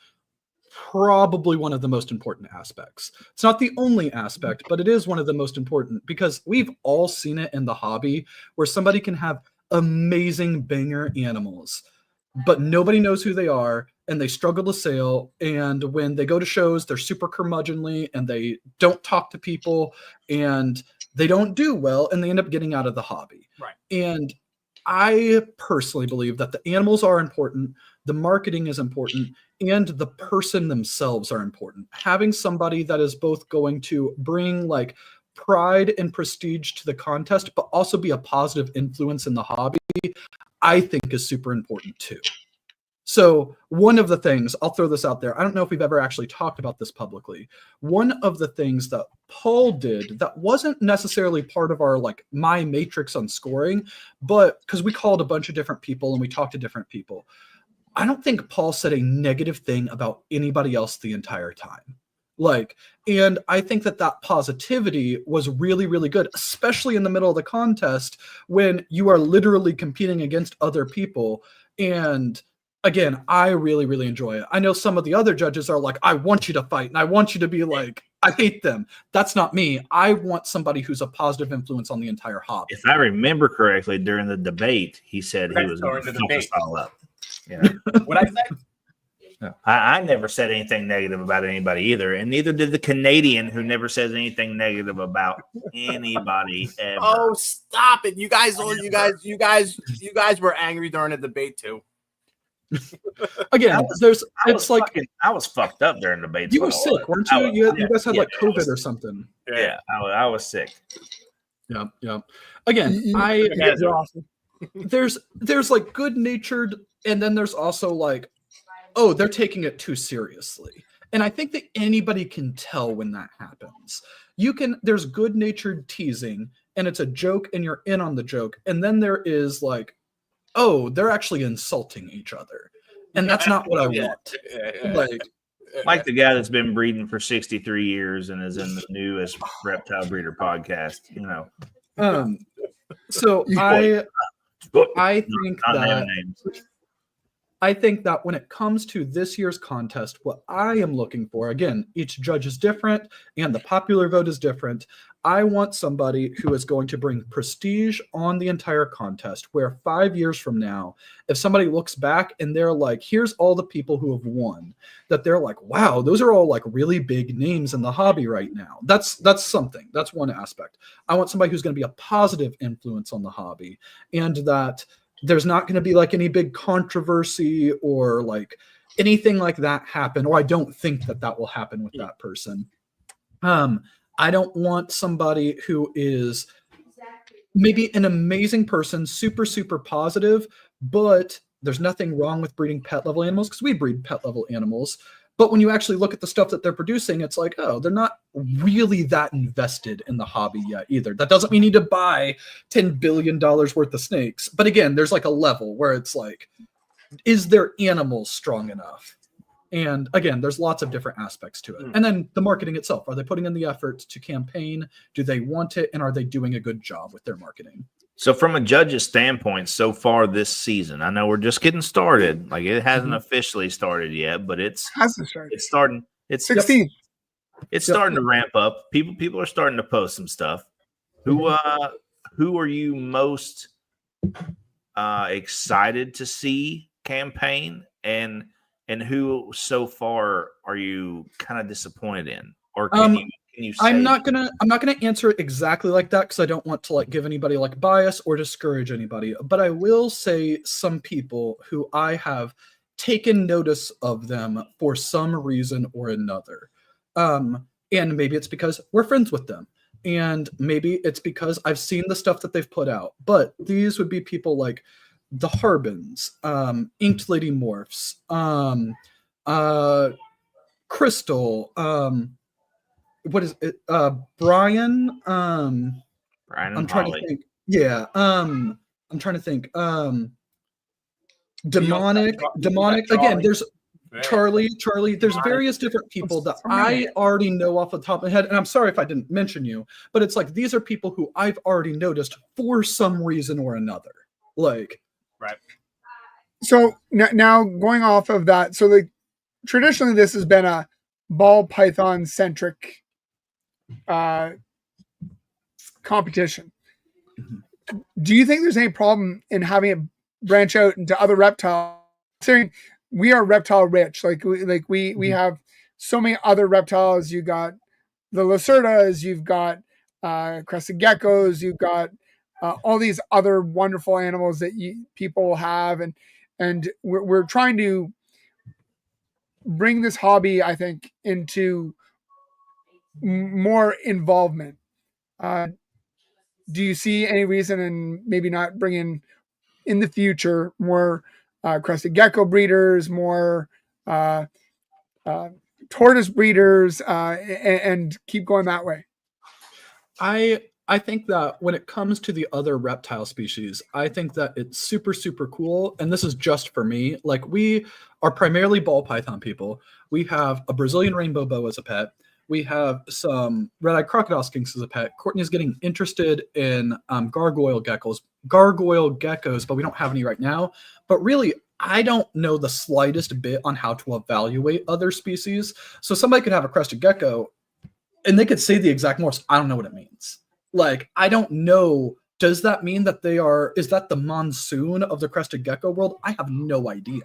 probably one of the most important aspects. It's not the only aspect, but it is one of the most important because we've all seen it in the hobby where somebody can have amazing banger animals, but nobody knows who they are and they struggle to sell. And when they go to shows, they're super curmudgeonly and they don't talk to people and they don't do well and they end up getting out of the hobby. Right. And I personally believe that the animals are important, the marketing is important, and the person themselves are important. Having somebody that is both going to bring like pride and prestige to the contest, but also be a positive influence in the hobby, I think is super important too. So one of the things, I'll throw this out there, I don't know if we've ever actually talked about this publicly. One of the things that Paul did that wasn't necessarily part of our like my matrix on scoring, but because we called a bunch of different people and we talked to different people, I don't think Paul said a negative thing about anybody else the entire time. Like, and I think that that positivity was really, really good, especially in the middle of the contest when you are literally competing against other people. And again, I really, really enjoy it. I know some of the other judges are like, I want you to fight and I want you to be like, I hate them. That's not me. I want somebody who's a positive influence on the entire hobby. If I remember correctly, during the debate, he said he was going to fuck us all up. Yeah. What I said? I never said anything negative about anybody either, and neither did the Canadian, who never says anything negative about anybody ever. Oh, stop it! You guys were angry during the debate too. Again, I was fucked up during the debate. You were sick, weren't you? You guys had like COVID or something. Yeah, I was sick. Yeah. Again, there's like good natured, and then there's also like, oh, they're taking it too seriously. And I think that anybody can tell when that happens. There's good natured teasing and it's a joke and you're in on the joke. And then there is like, oh, they're actually insulting each other. And that's not what I want. Like the guy that's been breeding for 63 years and is in the newest reptile breeder podcast, you know. So I think that when it comes to this year's contest, what I am looking for, again, each judge is different and the popular vote is different. I want somebody who is going to bring prestige on the entire contest, where 5 years from now, if somebody looks back and they're like, here's all the people who have won, that they're like, wow, those are all like really big names in the hobby right now. That's something. That's one aspect. I want somebody who's going to be a positive influence on the hobby, and that there's not going to be like any big controversy or like anything like that happen, or I don't think that will happen with that person. I don't want somebody who is maybe an amazing person, super, super positive, but there's nothing wrong with breeding pet level animals because we breed pet level animals. But when you actually look at the stuff that they're producing, it's like, oh, they're not really that invested in the hobby yet either. That doesn't mean you need to buy $10 billion worth of snakes. But again, there's like a level where it's like, is their animal strong enough? And again, there's lots of different aspects to it. And then the marketing itself. Are they putting in the effort to campaign? Do they want it? And are they doing a good job with their marketing? So from a judge's standpoint, so far this season, I know we're just getting started. Like it hasn't officially started yet, but it's starting. It's 16. It's starting to ramp up. People are starting to post some stuff. Who are you most excited to see campaign, and who so far are you kind of disappointed in? Or can you say? I'm not gonna answer it exactly like that because I don't want to like give anybody like bias or discourage anybody. But I will say some people who I have taken notice of them for some reason or another. And maybe it's because we're friends with them. And maybe it's because I've seen the stuff that they've put out. But these would be people like the Harbins, Inked Lady Morphs, Crystal, what is it? Brian. Brian I'm trying to think. Yeah. I'm trying to think. Demonic. Again, there's Charlie. There's various different people that I already know off the top of my head. And I'm sorry if I didn't mention you, but it's like these are people who I've already noticed for some reason or another. Like, right. So now going off of that, so like traditionally this has been a ball python centric competition. Do you think there's any problem in having it branch out into other reptiles? Considering we are reptile rich, we have so many other reptiles. You got the lacerdas, you've got crested geckos, you've got all these other wonderful animals that people have, and we're trying to bring this hobby, I think, into more involvement. Do you see any reason in maybe not bringing in the future more crested gecko breeders, more tortoise breeders, and keep going that way? I think that when it comes to the other reptile species, I think that it's super, super cool. And this is just for me. Like, we are primarily ball python people. We have a Brazilian rainbow boa as a pet. We have some red-eyed crocodile skinks as a pet. Courtney is getting interested in gargoyle geckos, but we don't have any right now. But really, I don't know the slightest bit on how to evaluate other species. So somebody could have a crested gecko, and they could say the exact morphs. I don't know what it means. Like, I don't know. Does that mean that is that the monsoon of the crested gecko world? I have no idea.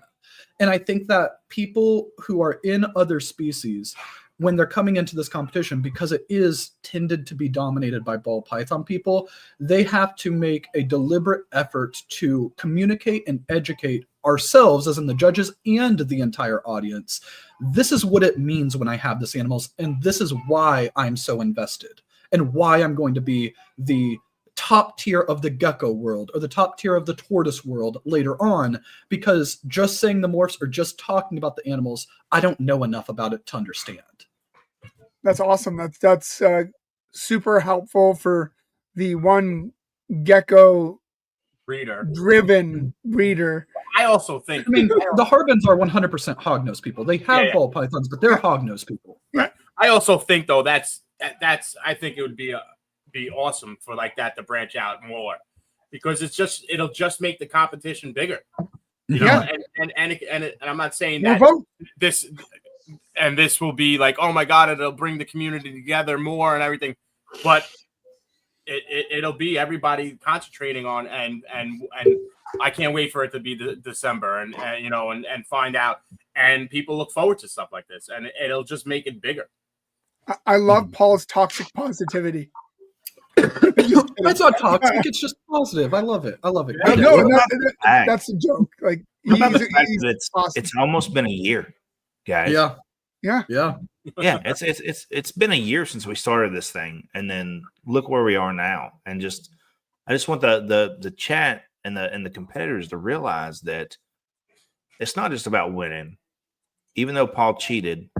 And I think that people who are in other species, when they're coming into this competition, because it is tended to be dominated by ball python people, they have to make a deliberate effort to communicate and educate ourselves, as in the judges and the entire audience. This is what it means when I have this animals, and this is why I'm so invested, and why I'm going to be the top tier of the gecko world or the top tier of the tortoise world later on, because just saying the morphs or just talking about the animals, I don't know enough about it to understand. That's awesome. That's super helpful for the one gecko driven breeder. I also think, I mean, the Harbins are 100% hognose people. They have ball pythons, but they're hognose people. Right. I also think, though, that's I think it would be awesome for like that to branch out more, because it'll just make the competition bigger. You know, and I'm not saying that this will be like, oh my God, it'll bring the community together more and everything, but it'll be everybody concentrating on, and I can't wait for it to be December and find out, and people look forward to stuff like this, and it'll just make it bigger. I love Paul's toxic positivity. It's not toxic. It's just positive. I love it. That's a joke. Like, it's almost been a year, guys. Yeah. It's been a year since we started this thing, and then look where we are now. And I just want the chat and the competitors to realize that it's not just about winning, even though Paul cheated.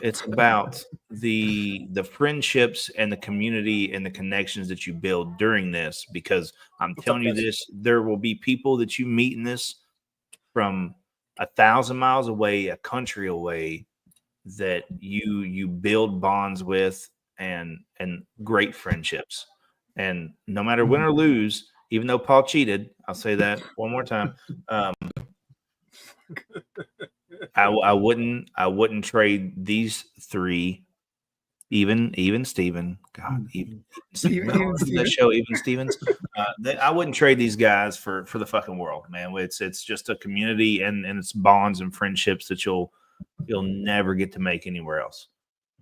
It's about the friendships and the community and the connections that you build during this, because I'm telling you this, there will be people that you meet in this from 1,000 miles away, a country away, that you build bonds with and great friendships. And no matter win or lose, even though Paul cheated, I'll say that one more time. I wouldn't trade these three, even Steven. God, even the show, even Stevens. I wouldn't trade these guys for the fucking world, man. It's just a community and it's bonds and friendships that you'll never get to make anywhere else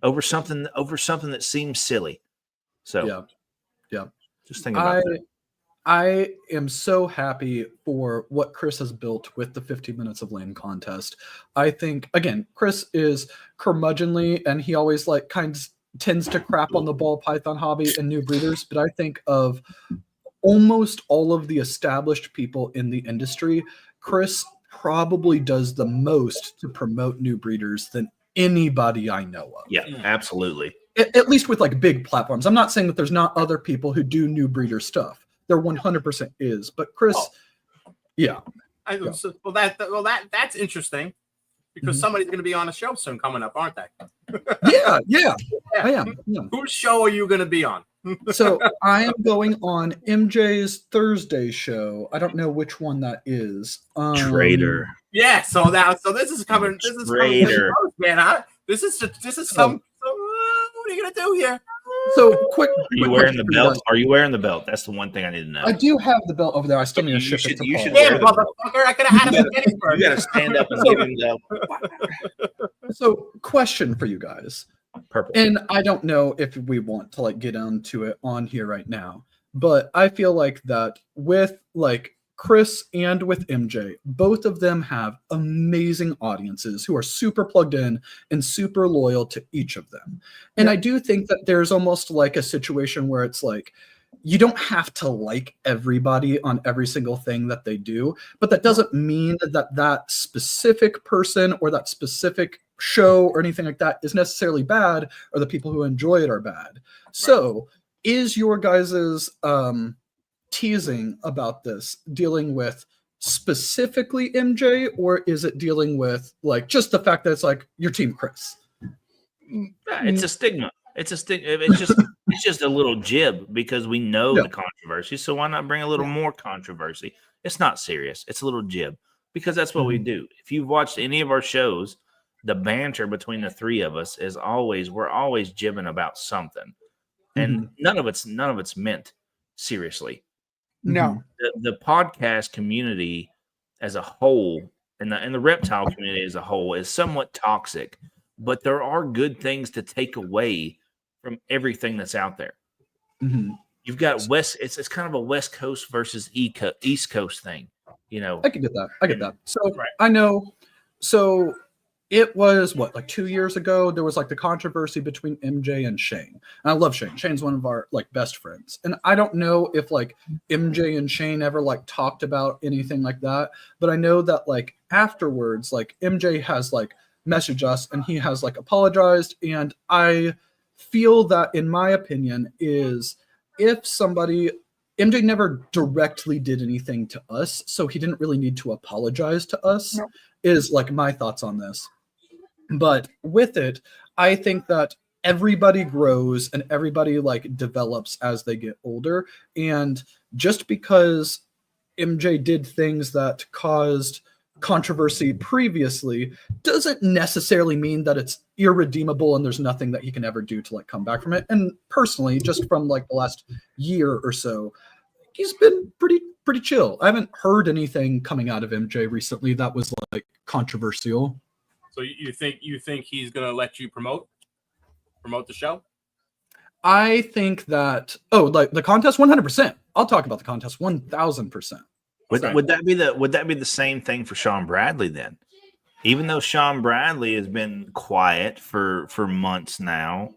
over something that seems silly. So yeah. Just think about that. I am so happy for what Chris has built with the 50 Minutes of Lame contest. I think, again, Chris is curmudgeonly, and he always tends to crap on the ball python hobby and new breeders. But I think of almost all of the established people in the industry, Chris probably does the most to promote new breeders than anybody I know of. Yeah, absolutely. At least with like big platforms. I'm not saying that there's not other people who do new breeder stuff. There 100% is, but Chris, that's interesting, because somebody's going to be on a show soon coming up, aren't they? Yeah, I am. Yeah. Whose show are you going to be on? So I am going on MJ's Thursday show. I don't know which one that is. Traitor. Yeah. So this is coming. This is coming Traitor. close, man. This is some. What are you gonna do here? So quick. Are you wearing the belt? Are you wearing the belt? That's the one thing I need to know. I do have the belt over there. I still need to You ship it to you Paul. should Yeah, wear the belt. motherfucker! I could have had him in Gettysburg. You got to stand up and give him the So question for you guys. purple. And I don't know if we want to like get into it on here right now, but I feel like that with like Chris and with MJ, both of them have amazing audiences who are super plugged in and super loyal to each of them. And I do think that there's almost like a situation where it's like, you don't have to like everybody on every single thing that they do, but that doesn't mean that that specific person or that specific show or anything like that is necessarily bad, or the people who enjoy it are bad. So is your guys's teasing about this dealing with specifically MJ, or is it dealing with like just the fact that it's like your team Chris? Yeah, it's a stigma. It's a stigma. It's just a little jib because we know the controversy. So why not bring a little more controversy? It's not serious. It's a little jib because that's what we do. If you've watched any of our shows, the banter between the three of us is always, we're always jibbing about something, and none of it's meant seriously. No. The podcast community as a whole and the reptile community as a whole is somewhat toxic, but there are good things to take away from everything that's out there. You've got it's kind of a West Coast versus East Coast thing, you know. I get that. So I know. So it was what, like 2 years ago, there was like the controversy between MJ and Shane. And I love Shane. Shane's one of our like best friends. And I don't know if like MJ and Shane ever like talked about anything like that, but I know that like afterwards, like MJ has like messaged us and he has like apologized. And I feel that, in my opinion, is if somebody, MJ never directly did anything to us, so he didn't really need to apologize to us, is like my thoughts on this. But with it, I think that everybody grows and everybody like develops as they get older. And just because MJ did things that caused controversy previously doesn't necessarily mean that it's irredeemable and there's nothing that he can ever do to like come back from it. And personally, just from like the last year or so, he's been pretty chill. I haven't heard anything coming out of MJ recently that was like controversial. So you think he's gonna let you promote the show? I think that like the contest, 100%. I'll talk about the contest 1,000%. Would that be the same thing for Sean Bradley then? Even though Sean Bradley has been quiet for months now,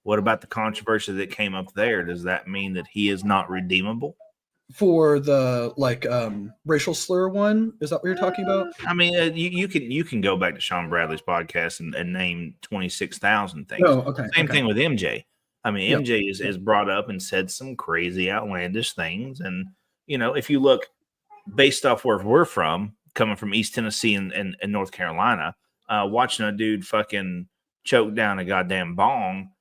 what about the controversy that came up there? Does that mean that he is not redeemable? For the like racial slur one, is that what you're talking about? I mean, you can go back to Sean Bradley's podcast and name 26,000 things. Oh, okay. Same thing with MJ. I mean, Yep. MJ is brought up and said some crazy, outlandish things, and you know, if you look based off where we're from, coming from East Tennessee and North Carolina, watching a dude fucking choke down a goddamn bong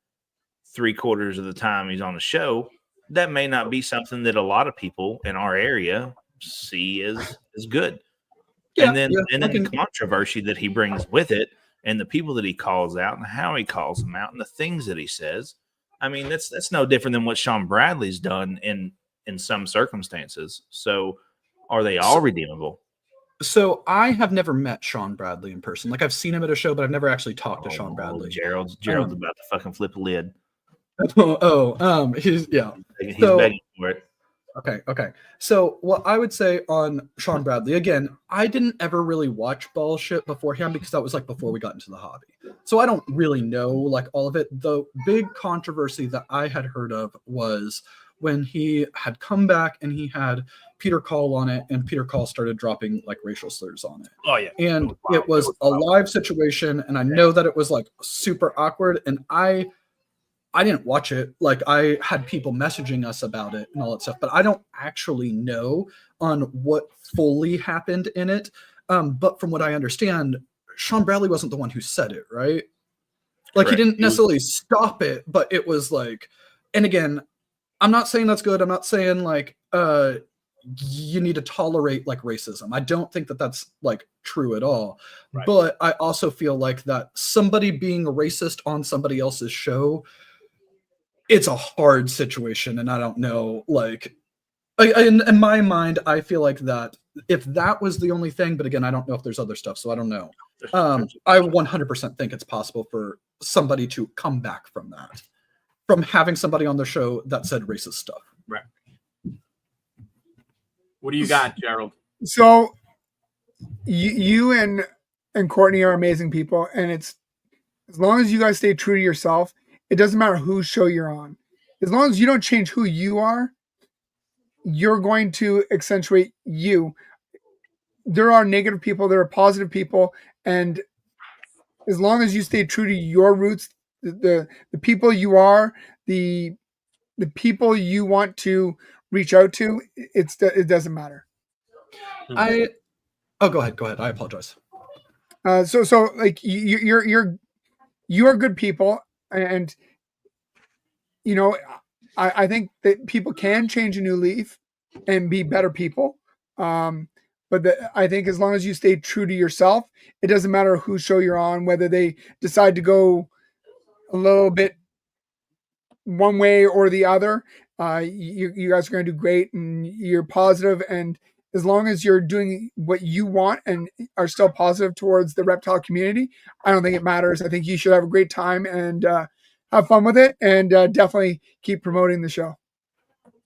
3/4 of the time he's on the show, that may not be something that a lot of people in our area see as good. Yeah, and then the controversy that he brings with it, and the people that he calls out, and how he calls them out, and the things that he says. I mean, that's no different than what Sean Bradley's done in some circumstances. So, are they all redeemable? So I have never met Sean Bradley in person. Like I've seen him at a show, but I've never actually talked to Sean Bradley. Gerald's about to fucking flip a lid. He's He's begging for it. Okay. So what I would say on Sean Bradley, again, I didn't ever really watch bullshit beforehand because that was like before we got into the hobby. So I don't really know like all of it. The big controversy that I had heard of was when he had come back and he had Peter Call on it, and Peter Call started dropping like racial slurs on it. Oh yeah. And it was a live situation, and I know that it was like super awkward, and I didn't watch it. Like I had people messaging us about it and all that stuff, but I don't actually know on what fully happened in it. But from what I understand, Sean Bradley wasn't the one who said it, right? Like Correct. he didn't necessarily stop it, but it was like and again, I'm not saying that's good. I'm not saying like you need to tolerate like racism. I don't think that that's like true at all. Right. But I also feel like that somebody being racist on somebody else's show, it's a hard situation, and I don't know, like in my mind, I feel like that if that was the only thing, but again, I don't know if there's other stuff, so I don't know. I 100% think it's possible for somebody to come back from that, from having somebody on the show that said racist stuff. Right. What do you got, Gerald? So you and Courtney are amazing people, and it's as long as you guys stay true to yourself, it doesn't matter whose show you're on. As long as you don't change who you are, you're going to accentuate you. There are negative people, there are positive people, and as long as you stay true to your roots, the people you are, the people you want to reach out to, it doesn't matter. Go ahead. I apologize. So like you're good people, and you know, I think that people can change a new leaf and be better people. But I think as long as you stay true to yourself, it doesn't matter whose show you're on, whether they decide to go a little bit one way or the other. You guys are going to do great, and you're positive, and as long as you're doing what you want and are still positive towards the reptile community, I don't think it matters. I think you should have a great time and have fun with it, and definitely keep promoting the show.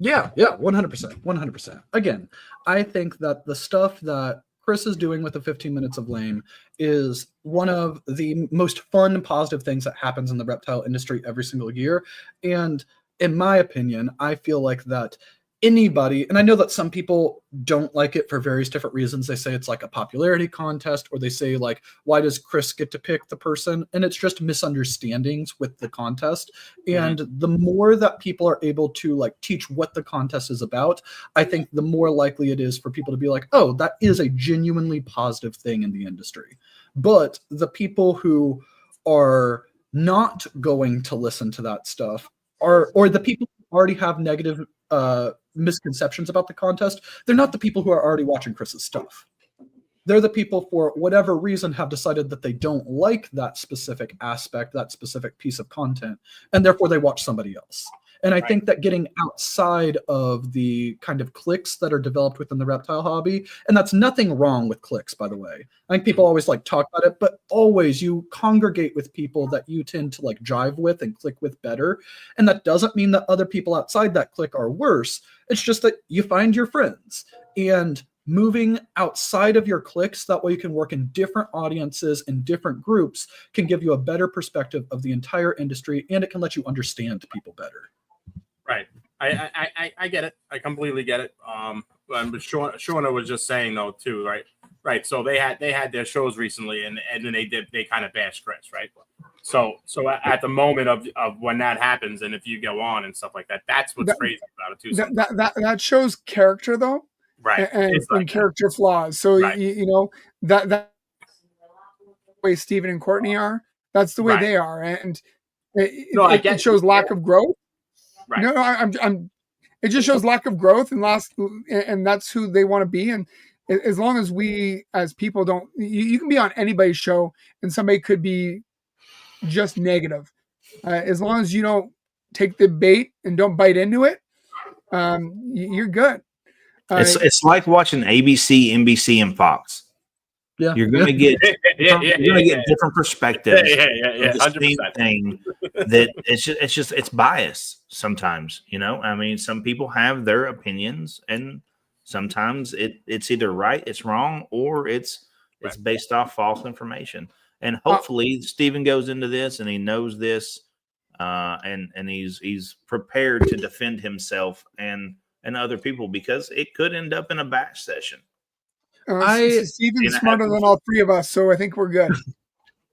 Yeah, 100%. Again, I think that the stuff that Chris is doing with the 15 Minutes of Lame is one of the most fun and positive things that happens in the reptile industry every single year. And in my opinion, I feel like that anybody, and I know that some people don't like it for various different reasons. They say it's like a popularity contest, or they say like, why does Chris get to pick the person? And it's just misunderstandings with the contest. And the more that people are able to like teach what the contest is about, I think the more likely it is for people to be like, oh, that is a genuinely positive thing in the industry. But the people who are not going to listen to that stuff or the people who already have negative misconceptions about the contest, they're not the people who are already watching Chris's stuff. They're the people, for whatever reason, have decided that they don't like that specific aspect, that specific piece of content, and therefore they watch somebody else. And I think that getting outside of the kind of cliques that are developed within the reptile hobby, and that's nothing wrong with cliques, by the way. I think people always like talk about it, but always you congregate with people that you tend to like jive with and click with better. And that doesn't mean that other people outside that clique are worse. It's just that you find your friends. And moving outside of your cliques, that way you can work in different audiences and different groups, can give you a better perspective of the entire industry, and it can let you understand people better. Right. I get it. I completely get it. But Shauna was just saying though too, right? Right. So they had their shows recently, and then they kind of bashed Chris, right? So at the moment of when that happens, and if you go on and stuff like that, that's what's crazy about it too. That shows character though, right? And character flaws. So you know that way Stephen and Courtney are. That's the way they are, and it shows lack of growth. Right. No, it just shows lack of growth and and that's who they want to be. And as long as we as people don't, you can be on anybody's show and somebody could be just negative. As long as you don't take the bait and don't bite into it, you're good. It's like watching ABC, NBC, and Fox. Yeah, you're going to get different perspectives. Yeah. Of the same thing. That it's bias sometimes. You know, I mean, some people have their opinions, and sometimes it's either right, it's wrong, or it's based off false information. And hopefully, Stephen goes into this and he knows this, and he's prepared to defend himself and other people, because it could end up in a bash session. Stephen's smarter than all three of us, so I think we're good.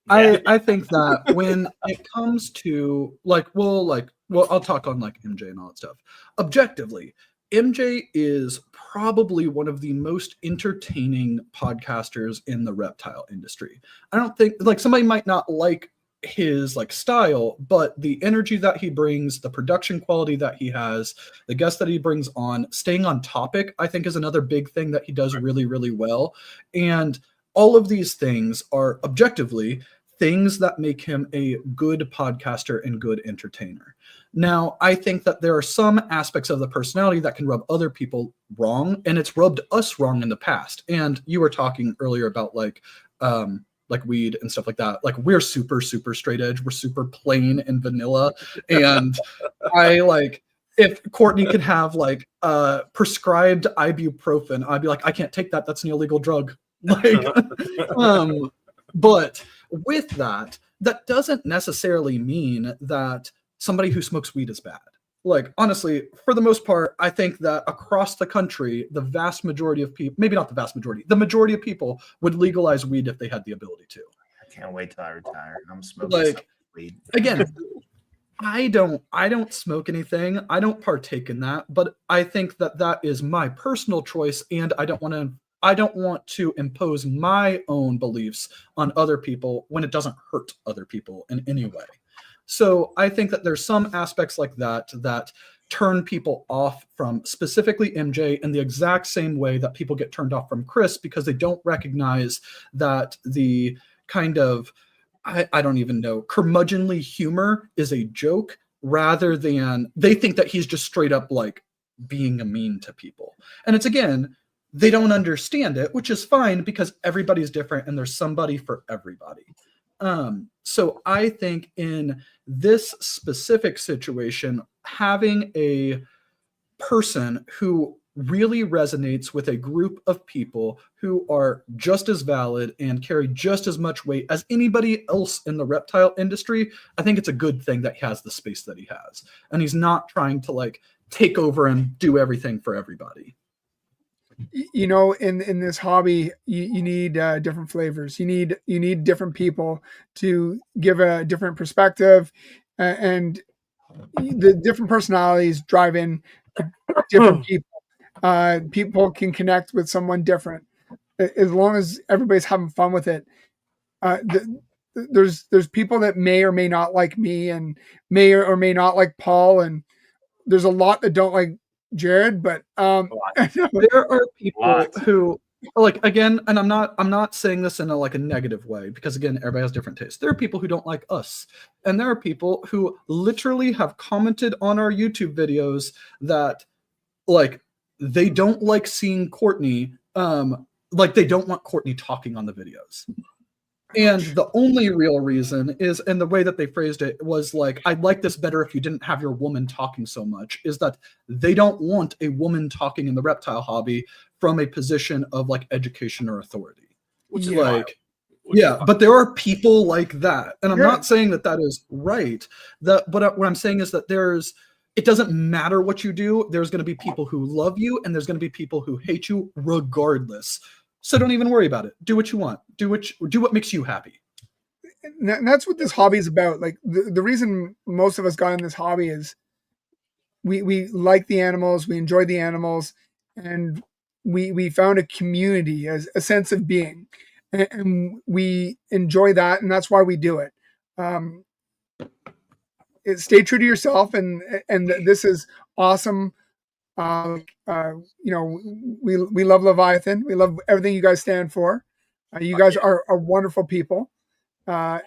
I think that when it comes to I'll talk on like MJ and all that stuff. Objectively, MJ is probably one of the most entertaining podcasters in the reptile industry. I don't think, like, somebody might not like his like style, but the energy that he brings, the production quality that he has, the guests that he brings on, staying on topic, I think is another big thing that he does really, really well. And all of these things are objectively things that make him a good podcaster and good entertainer. Now, I think that there are some aspects of the personality that can rub other people wrong, and it's rubbed us wrong in the past. And you were talking earlier about like weed and stuff like that. Like we're super, super straight edge. We're super plain and vanilla. And I like, if Courtney could have like prescribed ibuprofen, I'd be like, I can't take that. That's an illegal drug. Like, but with that, that doesn't necessarily mean that somebody who smokes weed is bad. Like, honestly, for the most part, I think that across the country, the vast majority of people, maybe not the vast majority, the majority of people would legalize weed if they had the ability to. I can't wait till I retire. I'm smoking Like, weed. Again, I don't smoke anything. I don't partake in that, but I think that that is my personal choice, and I don't want to impose my own beliefs on other people when it doesn't hurt other people in any way. So I think that there's some aspects like that that turn people off from specifically MJ in the exact same way that people get turned off from Chris because they don't recognize that the kind of, I don't even know, curmudgeonly humor is a joke rather than they think that he's just straight up like being mean to people. And it's again, they don't understand it, which is fine because everybody's different and there's somebody for everybody. So I think in this specific situation, having a person who really resonates with a group of people who are just as valid and carry just as much weight as anybody else in the reptile industry, I think it's a good thing that he has the space that he has. And he's not trying to like take over and do everything for everybody. You know, in this hobby, you need different flavors. You need different people to give a different perspective, and the different personalities drive in different people. People can connect with someone different as long as everybody's having fun with it. There's people that may or may not like me, and may or may not like Paul, and there's a lot that don't like Jared, but there are people who like, again, and I'm not saying this in a negative way because again, everybody has different tastes. There are people who don't like us, and there are people who literally have commented on our YouTube videos that like they don't like seeing Courtney, like they don't want Courtney talking on the videos. And the only real reason is, and the way that they phrased it was like, I'd like this better if you didn't have your woman talking so much, is that they don't want a woman talking in the reptile hobby from a position of like education or authority. Which is like, yeah, but there are people like that. And I'm not saying that that is right. What I'm saying is that it doesn't matter what you do. There's going to be people who love you and there's going to be people who hate you regardless. So don't even worry about it. Do what you want. Do what makes you happy. And that's what this hobby is about. Like the reason most of us got in this hobby is we like the animals, we enjoy the animals, and we found a community, as a sense of being, and we enjoy that, and that's why we do it. Stay true to yourself, and this is awesome. You know, we love Leviathan. We love everything you guys stand for. You guys are wonderful people. I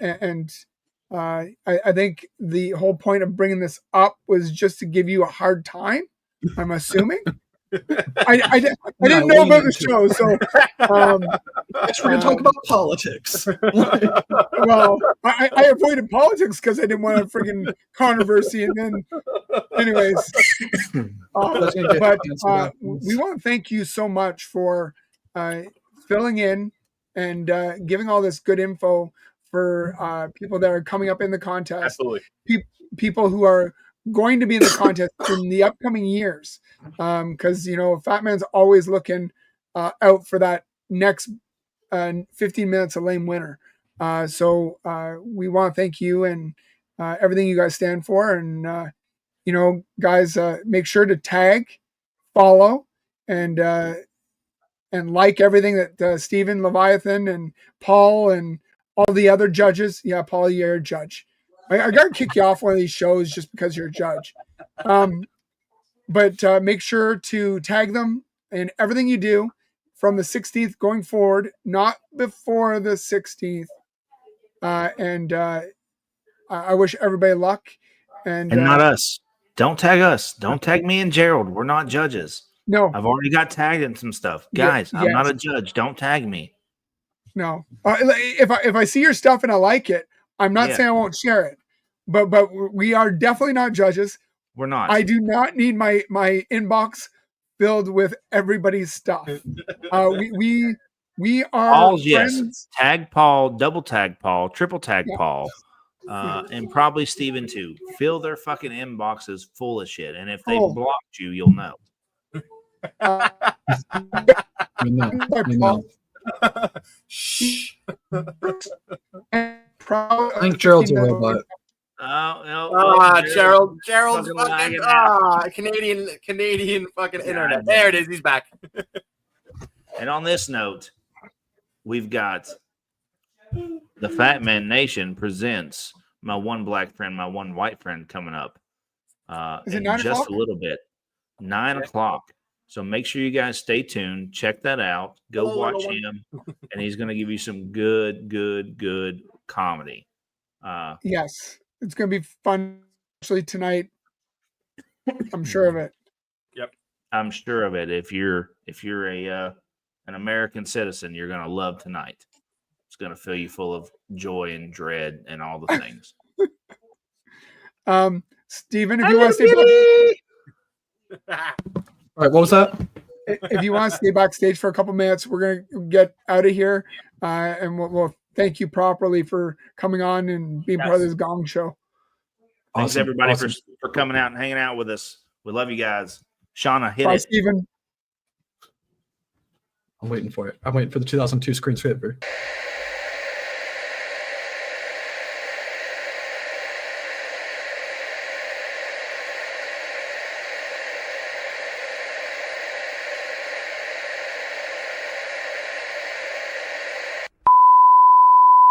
think the whole point of bringing this up was just to give you a hard time, I'm assuming. I didn't know about the show, so we're going to talk about politics. Well, I avoided politics because I didn't want a freaking controversy, and then, anyways. But we want to thank you so much for filling in and giving all this good info for people that are coming up in the contest. Absolutely. People who are going to be in the contest in the upcoming years, because Fat Man's always looking out for that next 15 minutes of lame winner. So we want to thank you and everything you guys stand for, and guys, make sure to tag, follow, and like everything that Stephen, Leviathan, and Paul, and all the other judges, yeah, Paul, you're a judge. I gotta kick you off one of these shows just because you're a judge. But make sure to tag them in everything you do from the 16th going forward, not before the 16th. I wish everybody luck. And not us. Don't tag us. Don't tag me and Gerald. We're not judges. No, I've already got tagged in some stuff. Guys, I'm not a judge. Don't tag me. no. If I see your stuff and I like it, I'm not saying I won't share it. But we are definitely not judges. We're not. I do not need my inbox filled with everybody's stuff. We are Paul's, friends. yes. Tag Paul, double tag Paul, triple tag Paul, and probably Steven too. Fill their fucking inboxes full of shit. And if they blocked you, you'll know. Shh. I think Gerald's a robot. Gerald's fucking Canadian fucking internet. There it is. He's back. And on this note, we've got the Fat Man Nation presents My One Black Friend, My One White Friend coming up in just a little bit. 9 o'clock. So make sure you guys stay tuned. Check that out. Go watch him. And he's going to give you some good comedy. Yes. It's going to be fun, especially tonight. I'm sure of it. Yep. I'm sure of it. If you're an American citizen, you're going to love tonight. It's going to fill you full of joy and dread and all the things. Steven, if you want to stay All right, what was that? if you want to stay backstage for a couple minutes, we're going to get out of here. And we'll thank you properly for coming on and being part of this Gong Show. Thanks everybody for coming out and hanging out with us. We love you guys. Shauna, hit Bye, it. Steven. I'm waiting for it. I'm waiting for the 2002 screensaver.